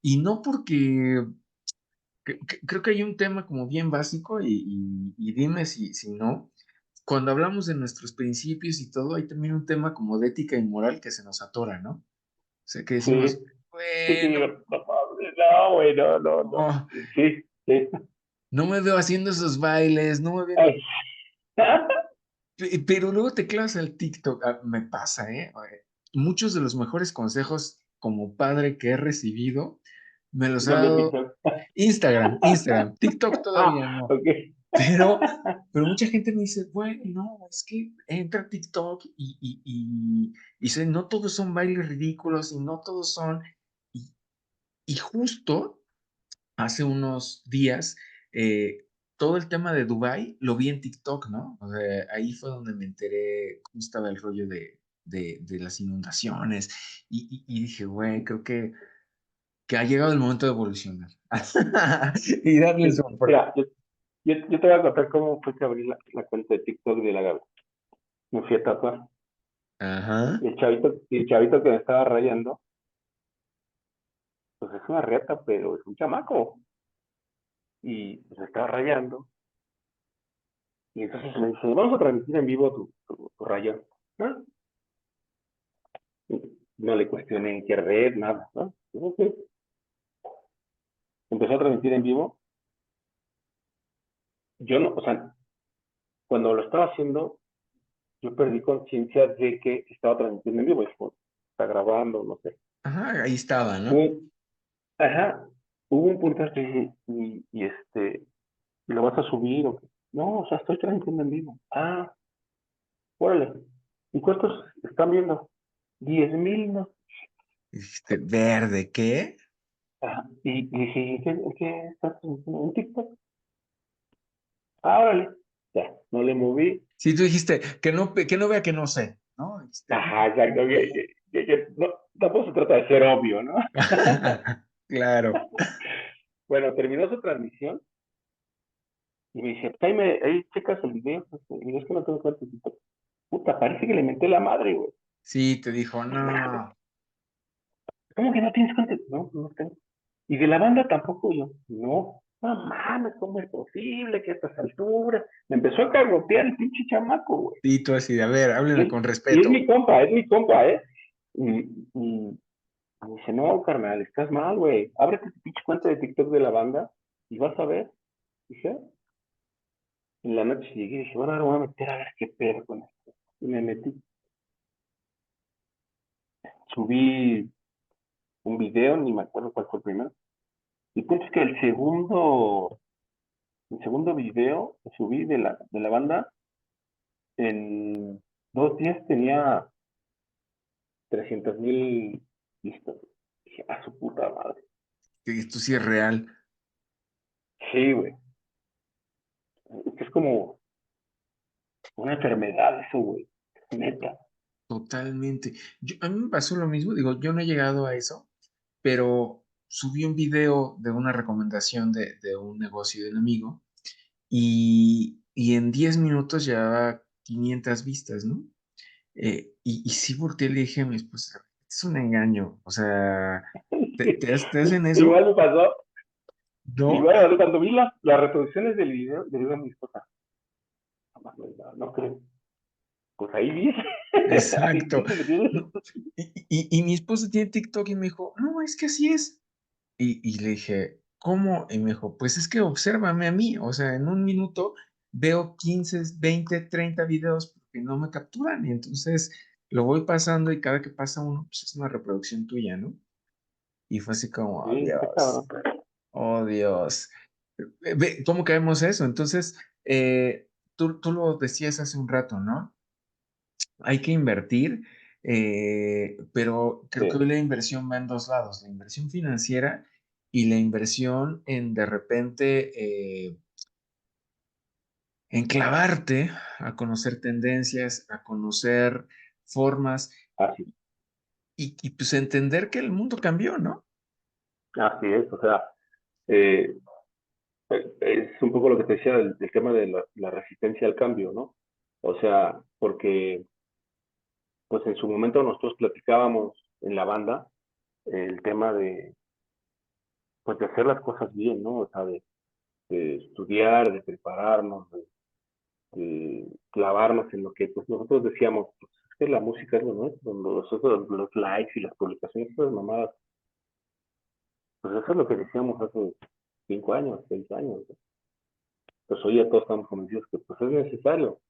Y no porque creo que hay un tema como bien básico y dime si no. Cuando hablamos de nuestros principios y todo, hay también un tema como de ética y moral que se nos atora, ¿no? O sea, que decimos, sí, sí, bueno, no, güey, no, no, no. no, Sí, sí. no me veo haciendo esos bailes, no me veo. Ay. Pero luego te clavas al TikTok, me pasa, ¿eh? Muchos de los mejores consejos como padre que he recibido me los ha Son de dado TikTok. Instagram, TikTok todavía no. Ok. Pero, pero mucha gente me dice, bueno, no, es que entra a TikTok y dice, no todos son bailes ridículos y no todos son. Y, y justo hace unos días, todo el tema de Dubái lo vi en TikTok, ¿no? O sea, ahí fue donde me enteré cómo estaba el rollo de las inundaciones y dije, güey, creo que ha llegado el momento de evolucionar y darle Sí. su aporte. Mira, yo te voy a contar cómo fue que abrí la cuenta de TikTok de la Gaby. Me fui a tatuar. Ajá. Y el chavito que me estaba rayando, pues es una reta, pero es un chamaco. Y pues, me estaba rayando. Y entonces me dice, vamos a transmitir en vivo tu rayón. ¿No? No le cuestioné en qué red, nada, ¿no? Ok. Empezó a transmitir en vivo. Yo no, o sea, cuando lo estaba haciendo, yo perdí conciencia de que estaba transmitiendo en vivo. Está grabando, no sé. Ajá, ahí estaba, ¿no? Hubo, ajá, hubo un punto que ¿lo vas a subir o qué? No, o sea, estoy transmitiendo en vivo. Ah, órale. ¿Y cuántos están viendo? 10,000, ¿no? Y dijiste, verde, ¿qué? Ajá. Y dije, ¿qué estás transmitiendo en TikTok? Ah, órale. Ya, no le moví. Sí, tú dijiste, que no vea que no sé, ¿no? Dijiste, Ajá, exacto. No, tampoco se trata de ser obvio, ¿no? claro. Bueno, terminó su transmisión y me dice, pues ahí checas el video. Y digo, es que no tengo cuenta de TikTok. Puta, parece que le menté la madre, güey. Sí, te dijo, no. ¿Cómo que no tienes cuenta? No, no tengo. ¿Y de la banda tampoco yo? No. no mames, ¿cómo es posible que a estas alturas? Me empezó a cagotear el pinche chamaco, güey. Y tú así de, a ver, Y háblenle es, con y respeto. es mi compa, ¿eh? Y me dice, no, carnal, estás mal, güey. Ábrete tu pinche cuenta de TikTok de la banda y vas a ver. Dije, en la noche llegué y dije, bueno, ahora me voy a meter a ver qué pedo con esto. Y me metí. Subí un video, ni me acuerdo cuál fue el primero. Y punto es que el segundo video que subí de la banda, en 2 días tenía 300,000 vistas. Dije, a su puta madre. Que esto sí es real, Sí, güey. Es como una enfermedad eso, güey. Neta. totalmente. A mí me pasó lo mismo, digo, yo no he llegado a eso, pero subí un video de una recomendación de un negocio de un amigo y en 10 minutos llevaba 500 vistas, ¿no? Y sí volteé y le dije a mi esposa, es un engaño, o sea, ¿te hacen eso? Igual me pasó. ¿No? Igual cuando vi las reproducciones del video, le digo a mi esposa, no, no creo. Pues ahí dice. Ahí Exacto. dice que tiene. No, y mi esposa tiene TikTok y me dijo, no, es que así es. Y le dije, ¿cómo? Y me dijo, pues es que obsérvame a mí, o sea, en un minuto veo 15 20 30 videos porque no me capturan y entonces lo voy pasando y cada que pasa uno, pues es una reproducción tuya, ¿no? Y fue así como, Sí, está cabrón. Oh Dios. ¿Cómo caemos eso? Entonces, tú lo decías hace un rato, ¿no? Hay que invertir, pero creo que Sí, hoy la inversión va en dos lados, la inversión financiera y la inversión en de repente enclavarte a conocer tendencias, a conocer formas así, y pues entender que el mundo cambió, ¿no? así es. O sea, eh, es un poco lo que te decía del tema de la resistencia al cambio, ¿no? O sea, porque pues en su momento nosotros platicábamos en la banda el tema pues de hacer las cosas bien, ¿no? O sea, de estudiar, de prepararnos, de clavarnos en lo que pues nosotros decíamos, pues, es que la música es lo nuestro, los likes y las publicaciones, esas mamadas, pues eso es lo que decíamos hace 5 años, 6 años, ¿no? Pues hoy ya todos estamos convencidos que pues es necesario.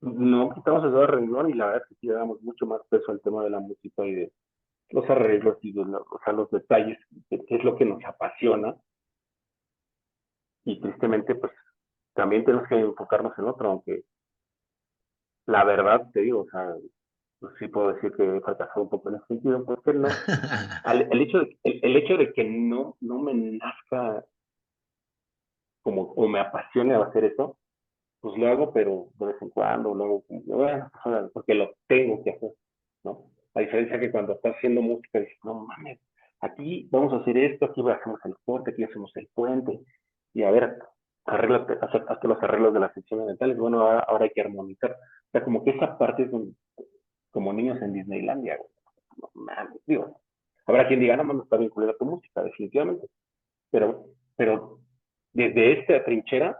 No quitamos el dedo de renglón y la verdad es que sí le damos mucho más peso al tema de la música y de los arreglos y o sea, los detalles, que es lo que nos apasiona y tristemente pues también tenemos que enfocarnos en otro, aunque la verdad te digo, o sea, pues sí puedo decir que he fracasado un poco en ese sentido, porque no, el hecho de que no me nazca como, o me apasione hacer eso, pues lo hago, pero de vez en cuando, lo hago como, bueno, pues, porque lo tengo que hacer, ¿no? A diferencia que cuando estás haciendo música, dices, no mames, aquí vamos a hacer esto, aquí hacemos el corte, aquí hacemos el puente, y a ver, arréglate, hazte los arreglos de las secciones mentales, bueno, ahora hay que armonizar. O sea, como que esa parte es como niños en Disneylandia, güey. No mames, digo, habrá quien diga, no mames, está vinculada a tu música, definitivamente, pero desde esta trinchera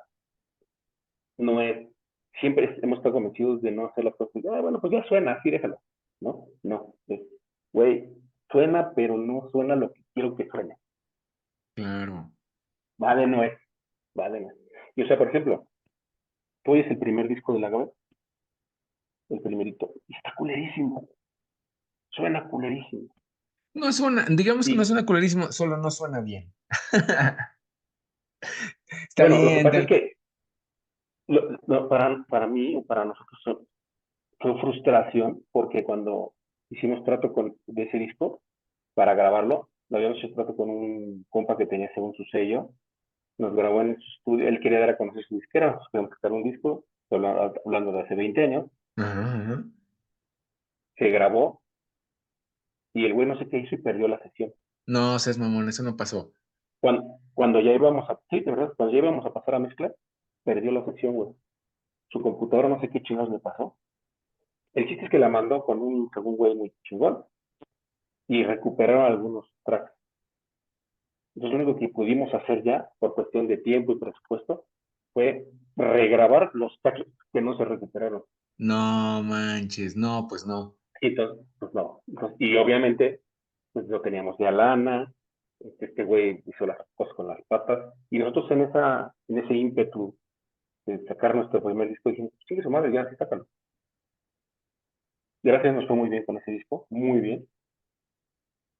no es, siempre hemos estado convencidos de no hacer las cosas, bueno, pues ya suena, así déjalo, ¿no? No, güey, suena, pero no suena lo que quiero que suene, Claro. va de nuez, va de nuez. Y o sea, por ejemplo, tú oyes el primer disco de la Gabe, el primerito, y está culerísimo, suena culerísimo. No suena, digamos que no Y suena culerísimo, solo no suena bien. Está bueno, lo que bien, pasa es que para mí o para nosotros fue frustración porque cuando hicimos trato de ese disco para grabarlo, lo habíamos hecho trato con un compa que tenía según su sello, nos grabó en su estudio, él quería dar a conocer su disquera, nosotros queríamos sacar un disco, hablando de hace 20 años, ajá, ajá. se grabó y el güey no sé qué hizo y perdió la sesión. No, seas mamón, eso no pasó. Cuando ya íbamos sí, de verdad, cuando ya íbamos a pasar a mezclar, perdió la sesión, güey. Su computadora no sé qué chingados le pasó. El chiste es que la mandó con un güey muy chingón y recuperaron algunos tracks. Entonces, lo único que pudimos hacer ya, por cuestión de tiempo y presupuesto, fue regrabar los cachos que no se recuperaron. No manches, no, pues no. Y entonces, pues no. Entonces, y obviamente, pues no teníamos ya lana, este güey hizo las cosas con las patas, y nosotros en ese ímpetu de sacar nuestro primer disco dijimos, sigue su madre, ya, sí, sácalo. Gracias, nos fue muy bien con ese disco, muy bien,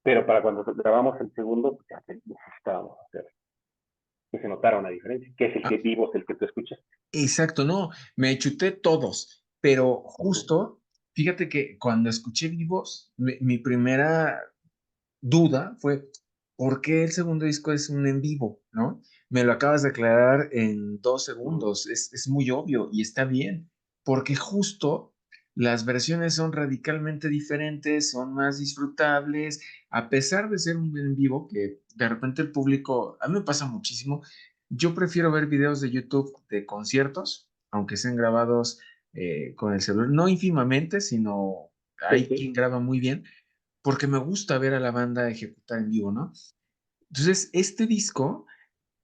pero para cuando grabamos el segundo, pues ya necesitábamos hacer que se notara una diferencia, que es el Ah, que vivo, es el que tú escuchas. exacto, no, me chuté todos, pero Uh -huh. justo, fíjate que cuando escuché Vivos, mi primera duda fue, ¿por qué el segundo disco es un en vivo, no? Me lo acabas de aclarar en 2 segundos, es muy obvio y está bien, porque justo las versiones son radicalmente diferentes, son más disfrutables, a pesar de ser un en vivo, que de repente el público, a mí me pasa muchísimo, yo prefiero ver videos de YouTube de conciertos, aunque sean grabados con el celular, no ínfimamente, sino Sí, hay quien sí. graba muy bien porque me gusta ver a la banda ejecutar en vivo, ¿no? Entonces, este disco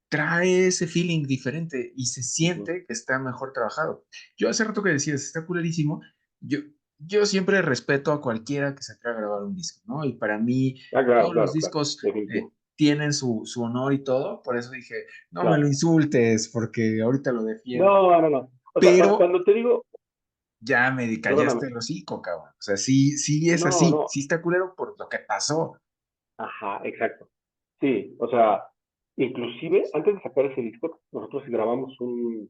trae ese feeling diferente y se Uh -huh. siente que está mejor trabajado. Yo hace rato que decías, está culerísimo, yo, yo siempre respeto a cualquiera que se atreva a grabar un disco, ¿no? Y para mí, Ah, claro, todos los claro, claro, discos definitivo. tienen su honor y todo, por eso dije, no me lo Claro. insultes, porque ahorita lo defiendo. No, no, no. O sea, Pero cuando te digo, ya me callaste perdóname, el hocico, cabrón. O sea, sí, sí es no, así, no, sí está culero por lo que pasó. ajá, exacto. Sí, o sea, inclusive antes de sacar ese disco, nosotros grabamos un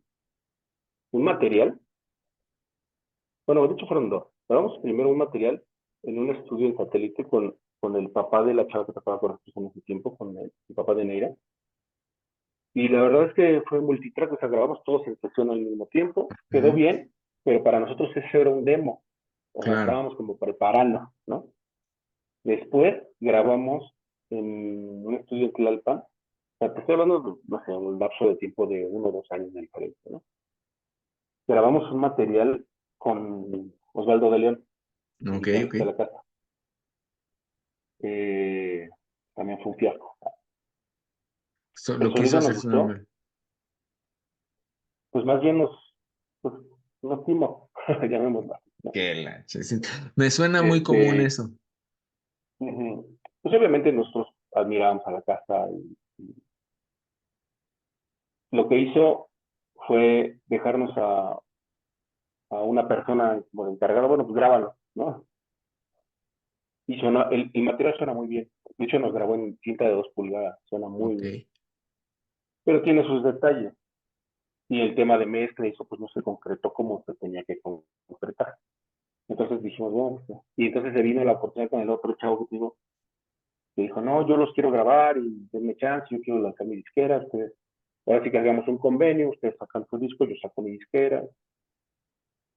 material. Bueno, de hecho fueron dos. Grabamos primero un material en un estudio en satélite con el papá de la chava que tocaba con nosotros en ese tiempo, con el papá de Neira. Y la verdad es que fue multitrack, o sea, grabamos todos en sesión al mismo tiempo. Quedó Ujú, bien, pero para nosotros ese era un demo. O sea, claro. estábamos como preparando, ¿no? Después grabamos en un estudio en Tlalpan. O sea, te estoy hablando de, no sé, un lapso de tiempo de 1 o 2 años de diferencia, ¿no? Grabamos un material con Osvaldo de León, el Ok, ok. guitarrista de la casa. Eh, También fue un fiasco. El Lo quiso sonido hacer nos su gustó, nombre. pues más bien pues, nos timó, llamémoslo, ¿no? Qué la sí. Me suena muy común Este, eso. pues obviamente nosotros admirábamos a la casa y lo que hizo fue dejarnos a una persona como de encargado, bueno, pues grábalo, ¿no? Y suena, el material suena muy bien. De hecho, nos grabó en cinta de 2 pulgadas, suena muy Ok. bien. Pero tiene sus detalles. Y el tema de mezcla, eso pues no se concretó como se tenía que concretar. Entonces dijimos, bueno, pues, y entonces se vino la oportunidad con el otro chavo que dijo, no, yo los quiero grabar y denme chance, yo quiero lanzar mi disquera, ustedes, ahora sí que hagamos un convenio, ustedes sacan su disco, yo saco mi disquera.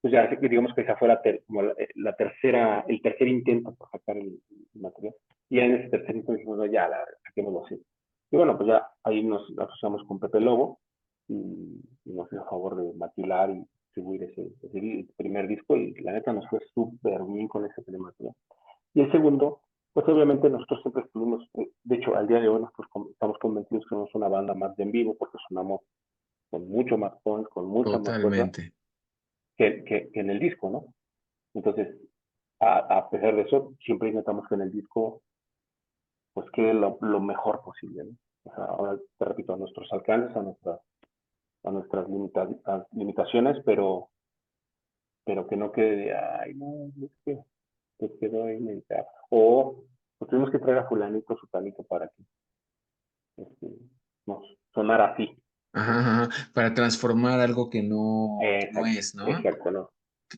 Pues ya digamos que esa fue como la tercera, el tercer intento por sacar el material. Y en ese tercer intento dijimos, no, ya, saquémoslo así. Y bueno, pues ya ahí nos asociamos con Pepe Lobo y nos hizo a favor de maquilar y distribuir ese primer disco y la neta nos fue súper bien con ese primer material. Y el segundo, pues obviamente nosotros siempre estuvimos, de hecho al día de hoy nosotros estamos convencidos que somos una banda más de en vivo porque sonamos con mucho más punk, con mucha más fuerza Totalmente. que en el disco, ¿no? Entonces, a pesar de eso, siempre intentamos que en el disco pues quede lo mejor posible, ¿no? O sea, ahora te repito, a nuestros alcances, a nuestras limitaciones, pero que no quede de, ay, no, es que te quedó ahí mental. O pues, tuvimos que traer a fulanito, sutanito para que este, nos sonara así. Ajá, ajá. Para transformar algo que no Exacto, es, ¿no? exacto, ¿no?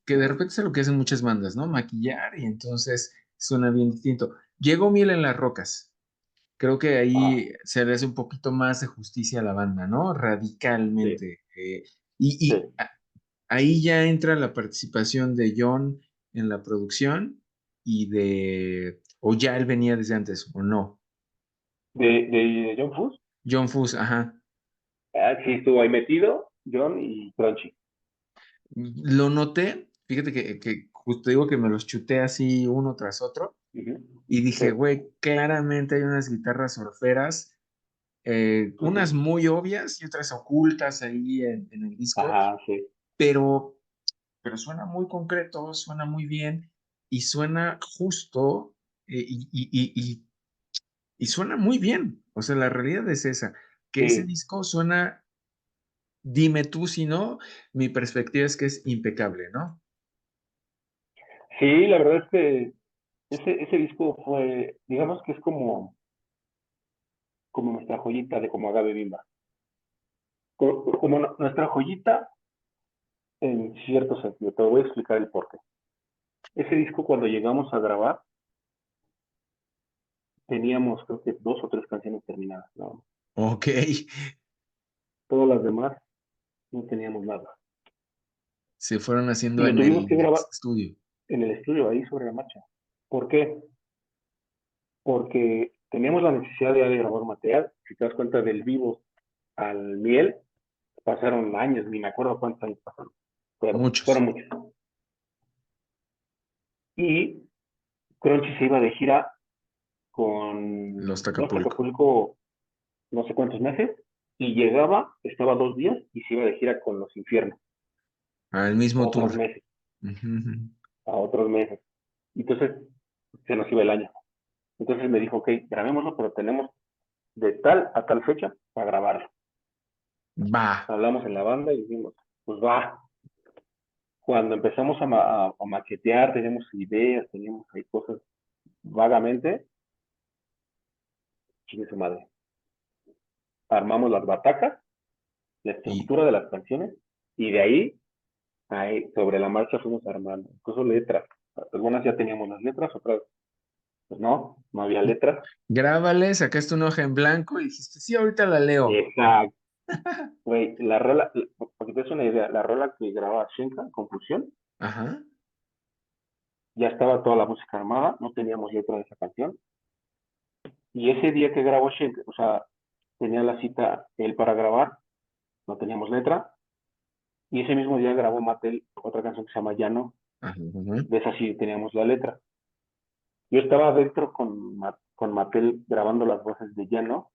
Que de repente es lo que hacen muchas bandas, ¿no? Maquillar y entonces suena bien distinto. Llegó Miel en las Rocas. Creo que Ah, ahí se le hace un poquito más de justicia a la banda, ¿no? sí, Radicalmente. sí. Ahí ya entra la participación de John en la producción o ya él venía desde antes, o no. De John Fuss, John Fuss, ajá. sí estuvo ahí metido, John y Crunchy. Lo noté, fíjate que justo digo que me los chuté así uno tras otro Uh -huh. y Sí, dije, güey, claramente hay unas guitarras orferas unas muy obvias y otras ocultas ahí en el disco, Ajá, sí, pero, pero suena muy concreto, suena muy bien y suena justo y suena muy bien. O sea, la realidad es esa, que ese sí. disco suena, dime tú si no, mi perspectiva es que es impecable, ¿no? Sí, la verdad es que ese disco fue, digamos que es como nuestra joyita de como Agave Bimba. Como nuestra joyita en cierto sentido. Te voy a explicar el porqué. Ese disco cuando llegamos a grabar teníamos creo que 2 o 3 canciones terminadas, ¿no? Ok, Todas las demás no teníamos nada. se fueron Y haciendo lo en tuvimos que el grabar estudio. en el estudio ahí sobre la marcha. ¿Por qué? Porque teníamos la necesidad de grabar material. Si te das cuenta del vivo al miel, pasaron años, ni me acuerdo cuántos años pasaron, pero fueron Muchos, muchos. Y Crunchy se iba de gira con los Los Tacapulco. Acapulco no sé cuántos meses, y llegaba, estaba 2 días y se iba de gira con Los Infiernos, Al mismo otros tour. meses, Ujú, ujú. a otros meses. Entonces se nos iba el año. Entonces me dijo, ok, grabémoslo, pero tenemos de tal a tal fecha para grabarlo. Va. Hablamos en la banda y dijimos, pues va. Cuando empezamos a maquetear, teníamos ideas, teníamos ahí cosas vagamente, chingue su madre. Armamos las batacas, la Y estructura de las canciones, y de ahí sobre la marcha fuimos armando. Incluso letras. Algunas ya teníamos las letras, otras, pues no había letras. grábale, sacaste una hoja en blanco y dijiste, sí, ahorita la leo. Exacto. Güey, porque te das una idea, la rola que grababa Shenka, Confusión, Ajá. ya estaba toda la música armada, no teníamos letra de esa canción. Y ese día que grabó Shenka, o sea, tenía la cita él para grabar, no teníamos letra. Y ese mismo día grabó Mattel otra canción que se llama Llano, Ajá, ajá. de esa sí teníamos la letra. Yo estaba adentro con Mattel grabando las voces de Llano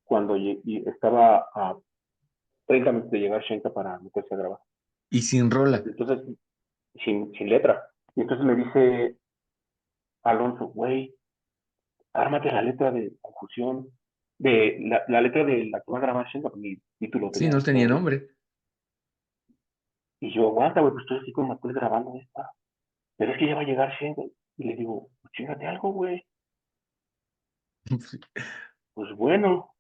cuando y estaba a 30 minutos de llegar Shenka para meterse a grabar. Y sin rola. Entonces, sin letra. Y entonces me dice Alonso, güey, ármate la letra de Confusión, de la letra de la que va a grabar Shenka, mi título Sí, no teníamos tenía todavía. nombre. Y yo, aguanta, güey, pues estoy así con Mattel grabando esta. Pero es que ya va a llegar Shenka. Y le digo, pues chingate algo, güey. Pues bueno,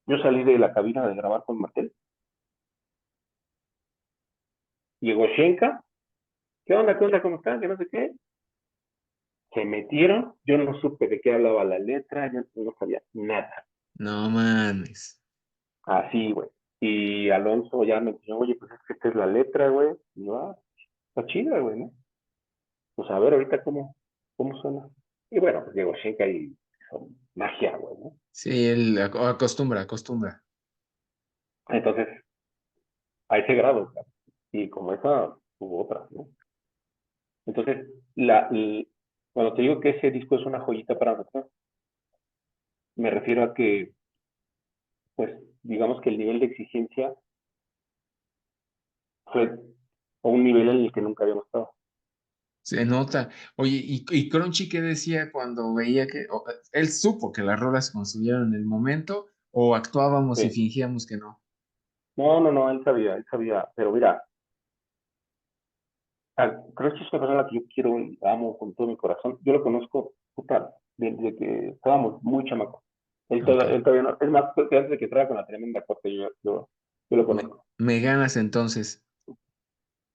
yo salí de la cabina de grabar con Mattel. Llegó Shenka. ¿Qué onda? ¿Qué onda? ¿Cómo están? Que no sé qué. Se metieron. Yo no supe de qué hablaba la letra. Yo no sabía nada. No mames. Así, güey. Y Alonso ya me dijo, oye, pues es que esta es la letra, güey. Y yo, está chida, güey, ¿no? Pues a ver ahorita cómo suena. Y bueno, pues llegó Shenka y hizo magia, güey, ¿no? Sí, él acostumbra, acostumbra. Entonces, a ese grado, claro. Y como esa, hubo otras, ¿no? Entonces, cuando te digo que ese disco es una joyita para nosotros, me refiero a que, pues, digamos que el nivel de exigencia fue a un nivel en el que nunca habíamos estado. Se nota. Oye, ¿y Crunchy qué decía cuando veía que él supo que las rolas se construyeron en el momento o actuábamos y Sí. fingíamos que no? No, él sabía, pero mira, creo que es una persona que yo quiero y amo con todo mi corazón. Yo lo conozco, puta, desde que estábamos muy chamacos. Ok. Él todavía no, es más, creo que antes de que entrara con la tremenda corte, yo lo Me, conozco. me ganas entonces.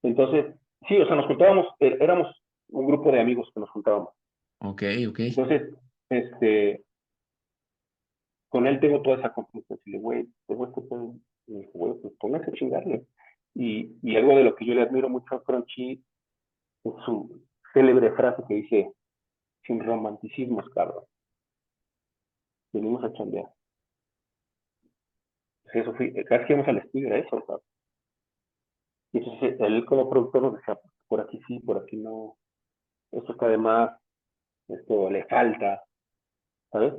Entonces, sí, o sea, nos juntábamos, éramos un grupo de amigos que nos juntábamos. Ok, ok. Entonces, con él tengo toda esa confianza. Decirle, güey, tengo este pedo. Y me dijo, güey, pues póngase a chingarle. Y algo de lo que yo le admiro mucho a Crunchy es su célebre frase que dice, sin romanticismos, cabrón, venimos a chambear. Pues eso fui, cada vez que íbamos al estudio era eso, ¿sabes? Y entonces él como productor nos decía, por aquí sí, por aquí no, esto está de más, esto le falta, ¿sabes?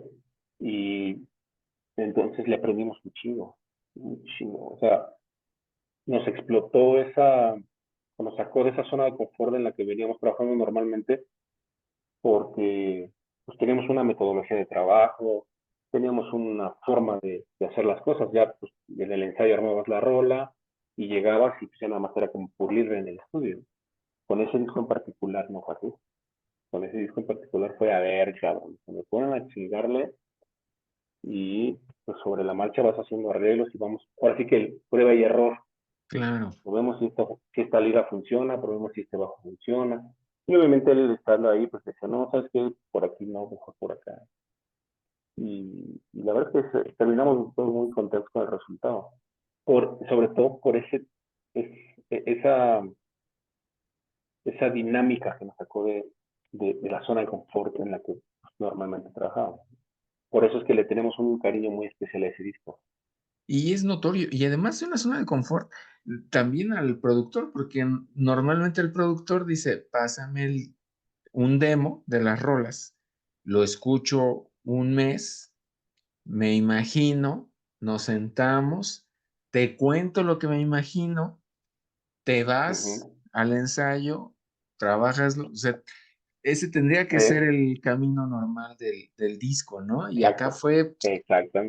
Y entonces le aprendimos un chingo. O sea, nos explotó nos sacó de esa zona de confort en la que veníamos trabajando normalmente, porque pues teníamos una metodología de trabajo, teníamos una forma de hacer las cosas. Ya pues, en el ensayo armabas la rola y llegabas y pues ya nada más era como pulir en el estudio. Con ese disco en particular no fue así. Con ese disco en particular fue, a ver, cabrón, se me ponen a chingarle y pues sobre la marcha vas haciendo arreglos y vamos, ahora sí que prueba y error. Claro. Probemos si esta liga funciona, probemos si este bajo funciona. Y obviamente él estando ahí, pues decía, no, sabes qué, por aquí no, mejor por acá. Y la verdad es que terminamos todos muy contentos con el resultado. Sobre todo por es, esa, esa dinámica que nos sacó de la zona de confort en la que pues, normalmente trabajábamos. Por eso es que le tenemos un cariño muy especial a ese disco. Y es notorio, y además de una zona de confort, también al productor, porque normalmente el productor dice, pásame un demo de las rolas, lo escucho un mes, me imagino, nos sentamos, te cuento lo que me imagino, te vas Ujú. al ensayo, trabajas, o sea, ese tendría que ser Sí, el camino normal del disco, ¿no? Y acá exacto, fue exacto.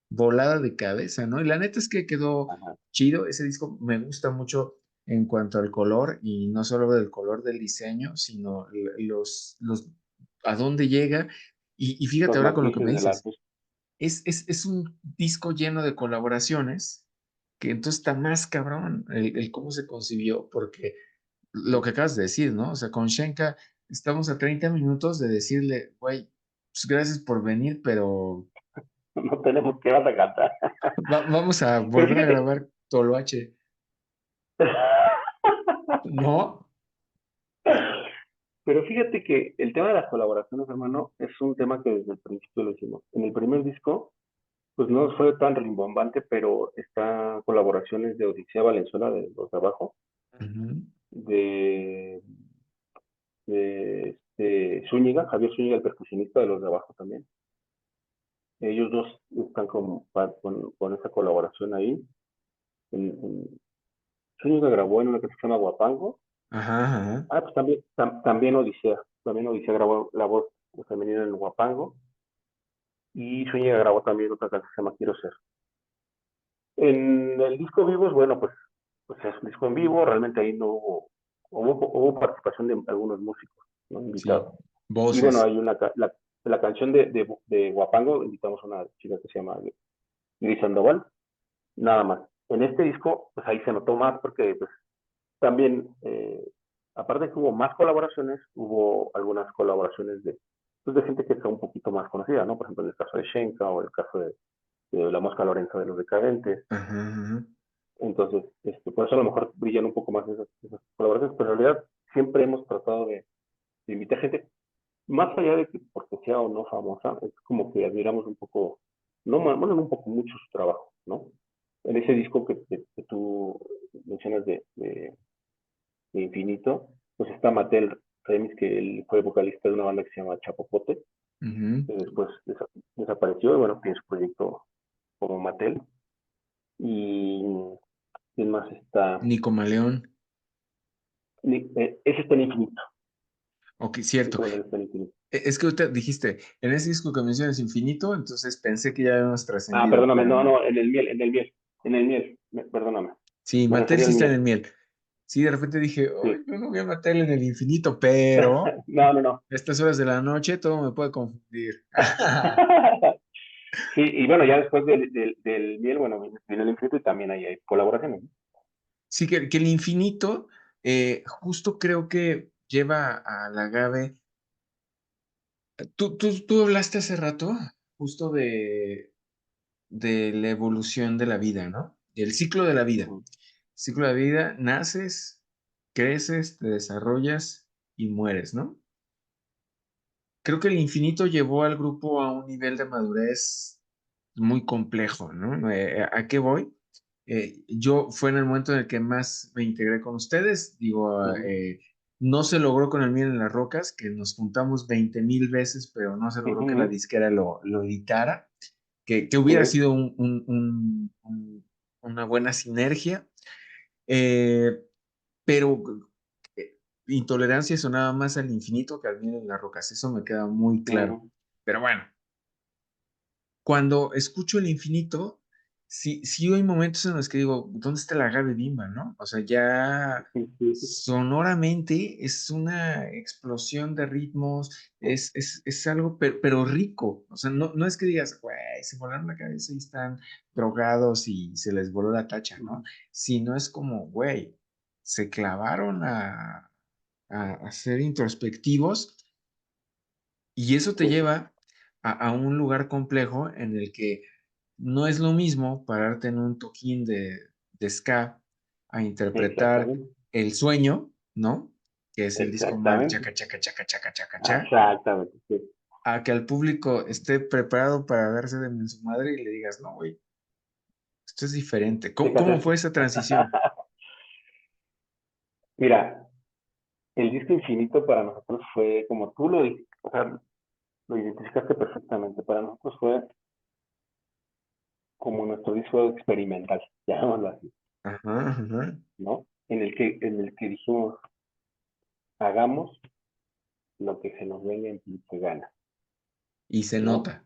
volada de cabeza, ¿no? Y la neta es que quedó Ajá. chido, ese disco me gusta mucho en cuanto al color, y no solo del color del diseño, sino a dónde llega. Y fíjate Los ahora con lo que me matices de la dices, luz. es un disco lleno de colaboraciones, que entonces está más cabrón el cómo se concibió, porque lo que acabas de decir, ¿no? O sea, con Shenka estamos a 30 minutos de decirle, güey, pues gracias por venir, pero No tenemos que vas a cantar. vamos a Pero volver a fíjate, grabar Toloache, ¿no? pero fíjate que el tema de las colaboraciones, hermano, es un tema que desde el principio lo hicimos. En el primer disco, pues no fue tan rimbombante, pero está colaboraciones de Odisea Valenzuela de Los de Abajo, Ujú. de, Zúñiga, Javier Zúñiga, el percusionista de Los de Abajo también. Ellos dos están con esa colaboración ahí. Zúñiga grabó en una que se llama Guapango. Ajá, ajá. Ah, pues también Odisea. También Odisea grabó la voz femenina en el Guapango. Y Zúñiga grabó también otra canción que se llama Quiero Ser. En el disco Vivos, bueno, pues es un disco en vivo. Realmente ahí no hubo participación de algunos músicos, ¿no? Sí, Invitados. Y bueno, voces. hay la canción de Guapango, invitamos a una chica que se llama Gris Sandoval, nada más. En este disco, pues ahí se notó más porque pues, también, aparte de que hubo más colaboraciones, hubo algunas colaboraciones pues, de gente que está un poquito más conocida, ¿no? Por ejemplo, en el caso de Shenka o el caso de La Mosca Lorenzo de Los Decadentes. Ajá, ajá. Entonces, por eso a lo mejor brillan un poco más esas colaboraciones, pero en realidad siempre hemos tratado de invitar gente, más allá de que porque sea o no famosa, es como que admiramos un poco, no, bueno, un poco mucho su trabajo, ¿no? En ese disco que tú mencionas de Infinito, pues está Mattel Remis, que él fue vocalista de una banda que se llama Chapopote, Ujú. que después desapareció y bueno, tiene su proyecto como Mattel. Y quién más está, Nico Maleón. ese está en Infinito, Ok, cierto. ese bueno, está en Infinito. Es que ahorita dijiste, en ese disco que mencionas infinito, entonces pensé que ya habíamos Ah, trascendido, perdóname, pero no, no. no, en el miel, perdóname, Sí, me Mattel refería sí al está en el miel, miel. Sí, de repente dije, sí. "Ay, yo no voy a Mattel en el infinito, pero a No, no, no. estas horas de la noche todo me puede confundir." Sí, y bueno, ya después del miel, bueno, viene el infinito y también ahí hay colaboraciones, ¿no? Sí, que el infinito, justo creo que lleva al agave. Tú hablaste hace rato justo de la evolución de la vida, ¿no? El ciclo de la vida. Ujú, Ciclo de la vida, naces, creces, te desarrollas y mueres, ¿no? Creo que el infinito llevó al grupo a un nivel de madurez muy complejo, ¿no? ¿A qué voy? Yo fue en el momento en el que más me integré con ustedes, digo, ujú. No se logró con el Miel en las Rocas, que nos juntamos 20,000 veces, pero no se logró que la Ujú, disquera lo editara, que sí, hubiera sido una buena sinergia, eh, pero Intolerancia sonaba más al infinito que al Miel en las Rocas, eso me queda muy claro. ujú, Pero bueno, cuando escucho el infinito, sí hay momentos en los que digo, ¿dónde está la Gaby Bimba, no? O sea, ya sí, sí, sí, sonoramente es una explosión de ritmos, es algo, pero rico. O sea, no es que digas, güey, se volaron la cabeza y están drogados y se les voló la tacha, ¿no? ujú, Sino es como, güey, se clavaron a ser introspectivos y eso te sí, lleva a un lugar complejo en el que no es lo mismo pararte en un toquín de ska a interpretar exactamente, El Sueño, ¿no? Que es el disco más exactamente, chaca, chaca, chaca, chaca, chaca, cha, exactamente, sí. a que al público esté preparado para darse de su madre y le digas, no, güey, esto es diferente. ¿Cómo Fíjate, fue esa transición? mira, el disco Infinito para nosotros fue, como tú o sea, lo identificaste perfectamente, para nosotros fue como nuestro disco experimental, llamémoslo así, Ajá, ajá. ¿no? En el que dijimos, hagamos lo que se nos venga en pinche gana, Y se ¿no? nota.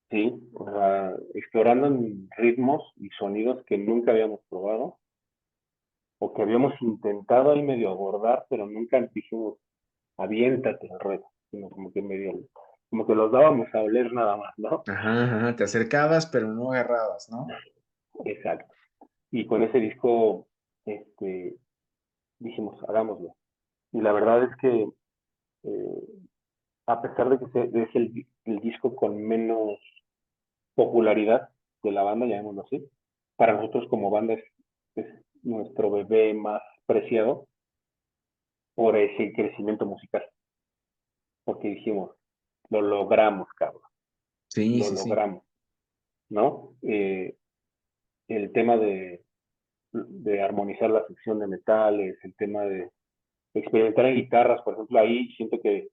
Sí, o sea, explorando en ritmos y sonidos que nunca habíamos probado o que habíamos intentado ahí medio abordar, pero nunca dijimos, aviéntate al ruedo, sino como que medio, como que los dábamos a oler nada más, ¿no? Ajá, ajá. Te acercabas, pero no agarrabas, ¿no? Exacto. Y con ese disco, dijimos, hagámoslo. Y la verdad es que, eh, a pesar de que es el disco con menos popularidad de la banda, llamémoslo así, para nosotros como banda es nuestro bebé más preciado por ese crecimiento musical, porque dijimos, lo logramos, cabrón, Sí, lo sí, sí. logramos, ¿no? El tema de armonizar la sección de metales, el tema de experimentar en guitarras, por ejemplo, ahí siento que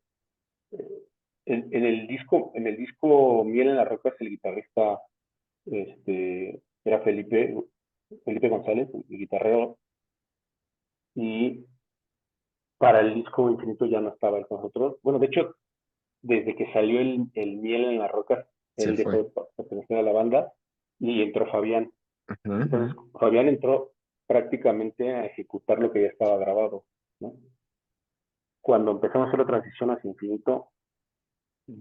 en el disco Miel en las Rocas, el guitarrista era Felipe González, el guitarrero, y para el disco Infinito ya no estaba él con nosotros. Bueno, de hecho, desde que salió el Miel en las Rocas, Se él dejó fue. de pertenecer a la banda y entró Fabián. Ajá, Entonces, ajá. Fabián entró prácticamente a ejecutar lo que ya estaba grabado, ¿no? Cuando empezamos a hacer la transición hacia Infinito,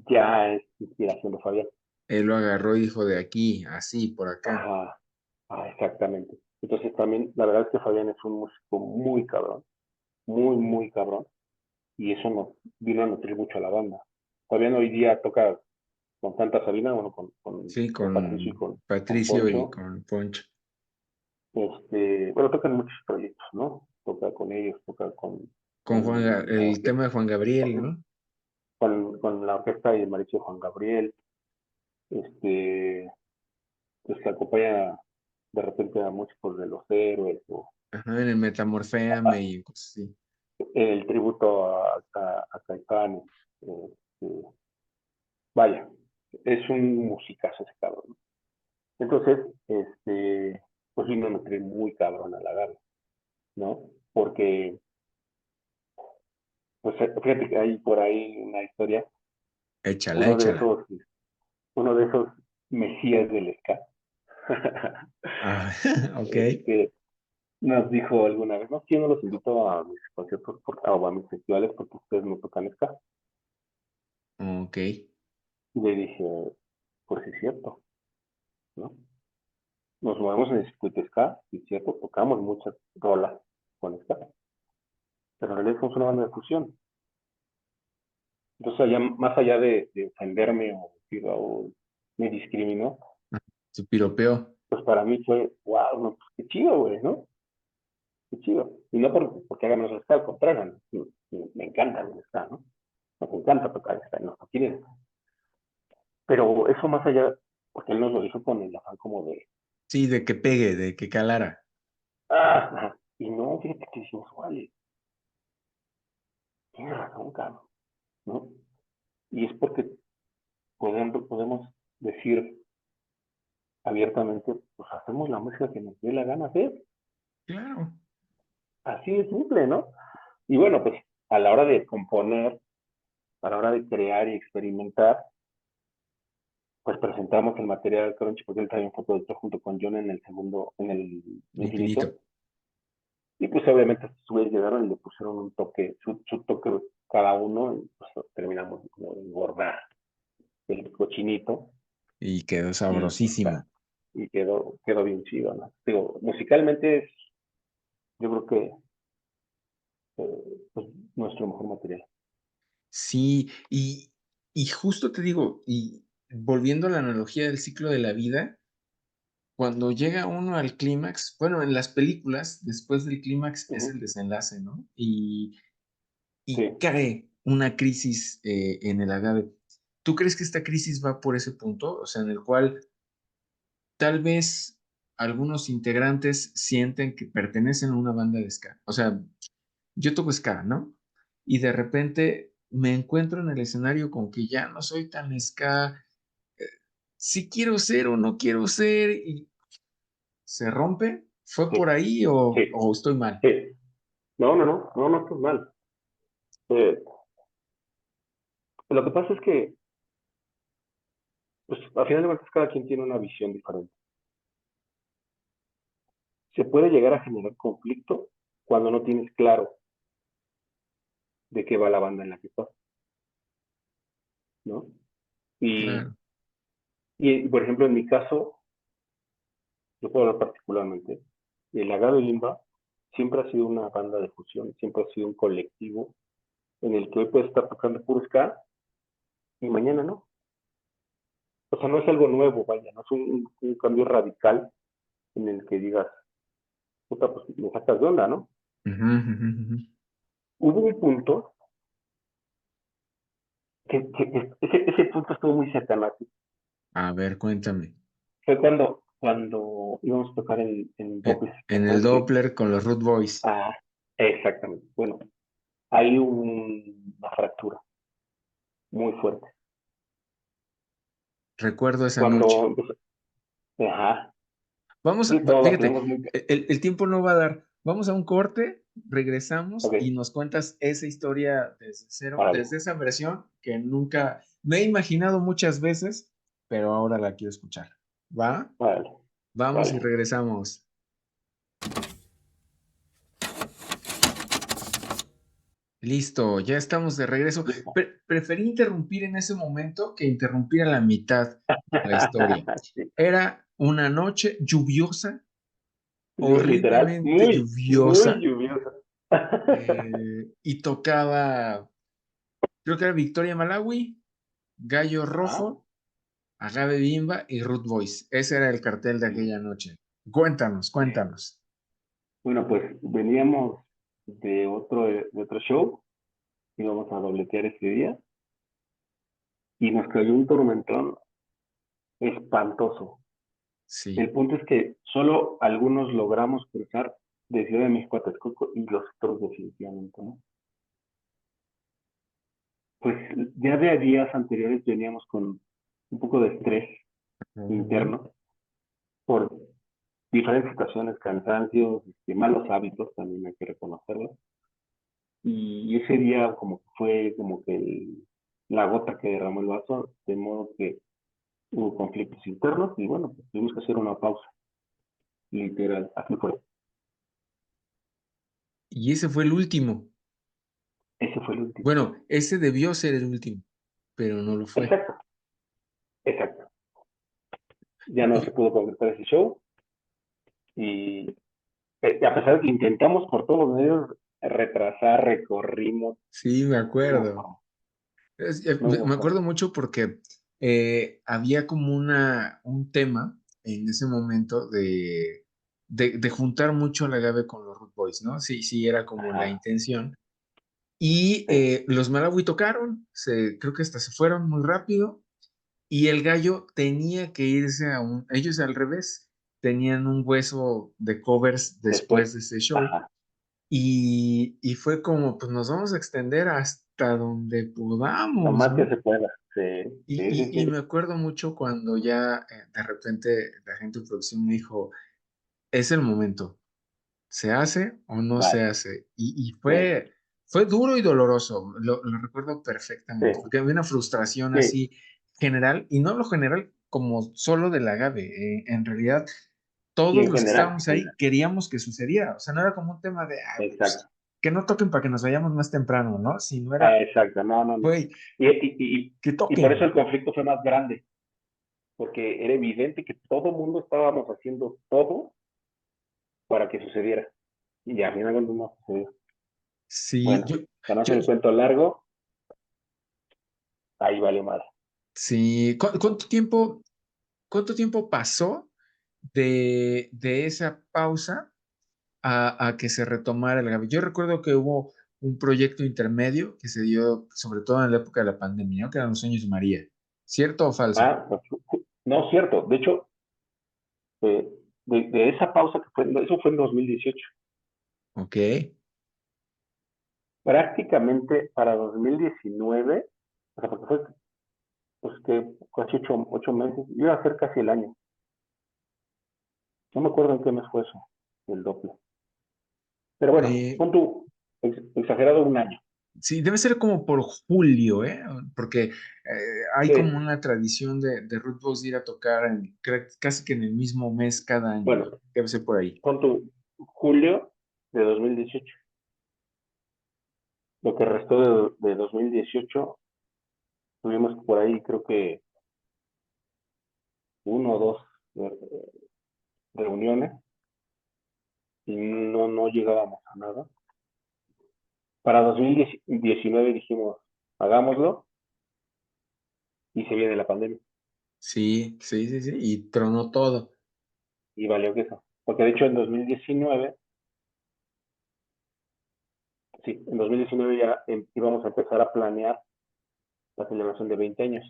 ya es inspiración de Fabián. Él lo agarró y dijo de aquí, así, por acá. Ajá, exactamente. Entonces también, la verdad es que Fabián es un músico muy cabrón, muy, muy cabrón, y eso nos vino a nutrir mucho a la banda. Fabián hoy día toca con Santa Sabina, bueno, Sí, con Patricio y con con Patricio y Poncho. con Poncho. Bueno, tocan muchos proyectos, ¿no? Toca con ellos, toca Con la el orquesta, tema de Juan Gabriel, ¿no? con la orquesta y el mariachi de Juan Gabriel, este, pues que acompaña de repente a músicos de Los Héroes o Ajá, en el Metamorféame y cosas así. el tributo a Caifanes. Vaya, es un musicazo ese cabrón, ¿no? Entonces, pues vino a nutrir muy cabrón a la Gaby, ¿no? Porque, pues fíjate que hay por ahí una historia, Échala, uno de échala. esos, uno de esos mesías del ska, Ah, ok. este, nos dijo alguna vez, no, yo no los invito a mis conciertos o a mis festivales porque ustedes no tocan ska. Ok. Y le dije, pues sí es cierto, ¿no? Nos movemos en el circuito ska, y es cierto, tocamos muchas rolas con ska, pero en realidad somos una banda de fusión. Entonces, más allá de ofenderme o decir, o me discriminó, Se piropeó. pues para mí fue, wow, no, pues qué chido, güey, ¿no? Qué chido. Y no porque haga menos ska, al contrario, me encanta el ska, ¿no? Nos encanta tocar ska, nos quiere. Pero eso más allá, porque él nos lo dijo con el afán como de, Sí, de que pegue, de que calara. ajá. Y no, fíjate que dijimos, vale, tienes razón, cabrón, ¿no? Y es porque podemos decir abiertamente, pues hacemos la música que nos dé la gana hacer. Claro, Así de simple, ¿no? Y bueno, pues a la hora de componer, a la hora de crear y experimentar, pues presentamos el material de Crunchy, porque él también fue productor junto con John en el segundo, en el infinito. infinito. Y pues obviamente estos güeyes llegaron y le pusieron un toque, su toque cada uno, y pues terminamos como de engordar el cochinito Y quedó y, sabrosísimo. y quedó bien chido, ¿no? Digo, musicalmente es, yo creo que pues, nuestro mejor material. Sí, y justo te digo, y volviendo a la analogía del ciclo de la vida, cuando llega uno al clímax, bueno, en las películas, después del clímax Uh es -huh. el desenlace, ¿no? Sí, Y cae una crisis en el agave. ¿Tú crees que esta crisis va por ese punto? O sea, en el cual tal vez algunos integrantes sienten que pertenecen a una banda de ska. O sea, yo toco ska, ¿no? Y de repente me encuentro en el escenario con que ya no soy tan ska, eh, si quiero ser o no quiero ser, y se rompe. ¿Fue sí, por ahí sí, o estoy mal? sí. No, no, no, no, no estás mal. Eh, lo que pasa es que, pues, a final de cuentas, cada quien tiene una visión diferente. Se puede llegar a generar conflicto cuando no tienes claro de qué va la banda en la que estás, ¿no? Y, Claro, por ejemplo, en mi caso, yo puedo hablar particularmente, el Agave Limba siempre ha sido una banda de fusión, siempre ha sido un colectivo en el que hoy puedes estar tocando puro ska y mañana no. O sea, no es algo nuevo, vaya, no es un cambio radical en el que digas, puta, pues me sacas de onda, ¿no? ujú, ujú, ujú. Hubo un punto ese punto estuvo muy cercano. A ver, cuéntame. Fue cuando íbamos a tocar en Doppler En el Country. Doppler con los Root Boys. Ah, exactamente. Bueno, hay una fractura muy fuerte. Recuerdo esa noche. Cuando, ajá, Vamos a, sí, todos la fíjate, tenemos muy, el tiempo no va a dar. Vamos a un corte, regresamos ok, y nos cuentas esa historia desde cero, órale, desde esa versión que nunca me he imaginado muchas veces, pero ahora la quiero escuchar. ¿Va? órale, Vamos y vale. regresamos. Listo, ya estamos de regreso. Listo. Preferí interrumpir en ese momento que interrumpir a la mitad de la historia. Sí, Era una noche lluviosa, literal, horriblemente muy, muy lluviosa, lluvioso. y tocaba, creo que era Victoria Malawi, Gallo Ajá. Rojo, Agave Bimba y Root Boys. Ese era el cartel de aquella noche. Cuéntanos, cuéntanos. Bueno, pues veníamos de otro show, íbamos a dobletear ese día y nos cayó un tormentón espantoso. Sí, El punto es que solo algunos logramos cruzar de Ciudad de México a Texcoco y los otros definitivamente, ¿no? Pues ya de días anteriores veníamos con un poco de estrés ujú. interno por diferentes situaciones, cansancios, malos hábitos, también hay que reconocerlo. Y ese día como que fue como que la gota que derramó el vaso, de modo que hubo conflictos internos y bueno, pues tuvimos que hacer una pausa, literal, así fue. Y ese fue el último. Ese fue el último. Bueno, ese debió ser el último, pero no lo fue. Exacto, exacto. Ya no se Y pudo concretar ese show y a pesar de que intentamos por todos los medios retrasar, recorrimos, sí, me no hubo acuerdo. forma, no Me hubo acuerdo forma. mucho porque había como un tema en ese momento de juntar mucho al agave con los Root Boys, ¿no? Sí, sí, era como la Ajá, intención. Y sí, los Malawi tocaron, creo que hasta se fueron muy rápido. Y el gallo tenía que irse ellos al revés, tenían un hueso de covers después, después de ese show. ajá, y fue como, pues nos vamos a extender hasta donde Lo podamos, más que ¿no? se pueda. Sí, sí, sí, Y sí. me acuerdo mucho cuando ya de repente la gente de producción me dijo, es el momento, ¿se hace o no se Vale, hace? Y sí, fue duro y doloroso, lo recuerdo sí, perfectamente, porque había una frustración sí, así general, y no lo general como solo del agave, en realidad y todos en los que general, estábamos ahí queríamos que sucediera, o sea, no era como un tema de, "Ah, pues, exacto. que no toquen para que nos vayamos más temprano, ¿no? Sino era, Exacto, no, no, no. güey, Y, que y por eso toquen. el conflicto fue más grande, porque era evidente que todo el mundo estábamos haciendo todo para que sucediera. Y al final cuando no sucedió. Sí, Bueno, para no yo, hacer el cuento largo, ahí valió mal. sí, cuánto tiempo pasó de esa pausa a que se retomara el agave? Yo recuerdo que hubo un proyecto intermedio que se dio sobre todo en la época de la pandemia, ¿no? Que eran los sueños de María. ¿Cierto o falso? Ah, pues, no, cierto. De hecho, eh, de esa pausa que fue, eso fue en 2018. Ok. Prácticamente para 2019, o sea, porque fue pues, que casi 8 meses, iba a ser casi el año. No me acuerdo en qué mes fue eso, el doble. Pero bueno, Eh, pon tú, exagerado un año. sí, debe ser como por julio, ¿eh? Porque hay Sí, como una tradición de Ruth Box de ir a tocar casi que en el mismo mes cada año. bueno, Debe ser por ahí. pon tú julio de 2018. Lo que restó de 2018, tuvimos por ahí creo que uno o dos reuniones y no llegábamos a nada. Para 2019 dijimos, hagámoslo y se viene la pandemia Sí, sí, sí, sí. Y tronó todo. y valió que eso. Porque de hecho en 2019, sí, en 2019 ya íbamos a empezar a planear la celebración de 20 años,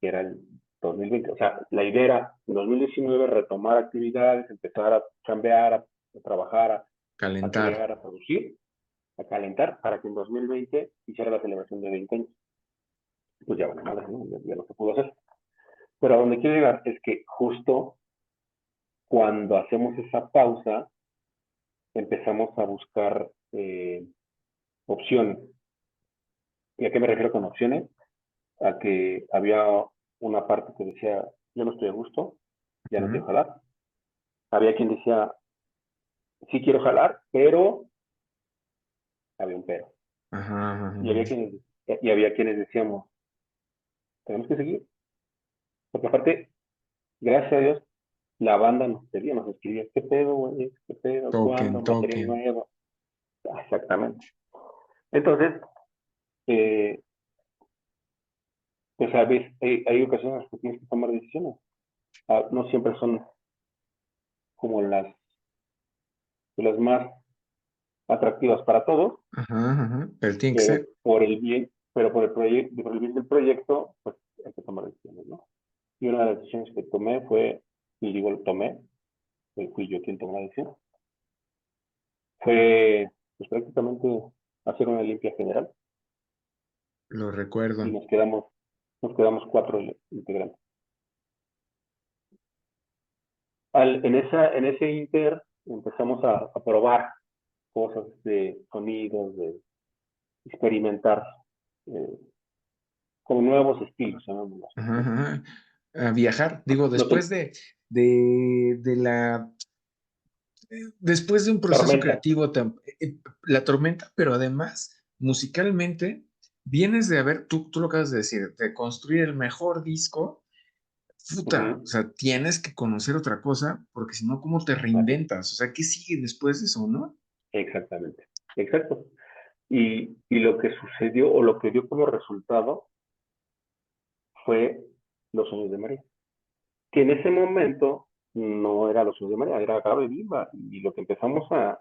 que era el 2020. O sea, la idea era en 2019 retomar actividades, empezar a chambear, a trabajar, a Calentar. crear, a producir, a calentar, para que en 2020 hiciera la celebración de 20 años. Pues ya, bueno, madre, ¿no? Ya no se pudo hacer. Pero a donde quiero llegar es que justo cuando hacemos esa pausa, empezamos a buscar opciones. ¿Y a qué me refiero con opciones? A que había una parte que decía, yo no estoy a gusto, ya no quiero Ujú. jalar. Había quien decía, sí quiero jalar, pero había un pero. Ajá, ajá, Y había ajá. quienes, y había quienes decíamos, tenemos que seguir. Porque aparte, gracias a Dios, la banda nos pedía, nos escribía, ¿qué pedo, güey? ¿Qué pedo? Toquen, ¿Cuándo? Material toquen. nuevo. Exactamente. Entonces, eh, pues a veces hay ocasiones en las que tienes que tomar decisiones. Ah, no siempre son como las más atractivas para todos, Ajá, ajá. Pero tiene que pero ser. por el bien, pero por el bien del proyecto, pues hay que tomar decisiones, ¿no? Y una de las decisiones que tomé fue, y digo tomé, fui yo quien tomó la decisión, fue pues prácticamente hacer una limpia general Lo y recuerdo. nos quedamos 4 integrantes. En ese inter empezamos a probar cosas de sonidos, de experimentar eh, con nuevos estilos, llamémoslo así, Ajá, ¿no? ajá. A viajar. Digo, No te- de la después de un proceso tormenta. creativo, la tormenta, pero además, musicalmente, vienes de haber, tú lo acabas de decir, de construir el mejor disco, puta, o Ujú. sea, tienes que conocer otra cosa, porque si no, ¿cómo te Así es. reinventas? O sea, ¿qué sigue después de eso, no? Exactamente. Exacto. Y lo que sucedió o lo que dio como resultado fue Los Sueños de María, que en ese momento no era Los Sueños de María, era Gabe Viva. Y lo que empezamos a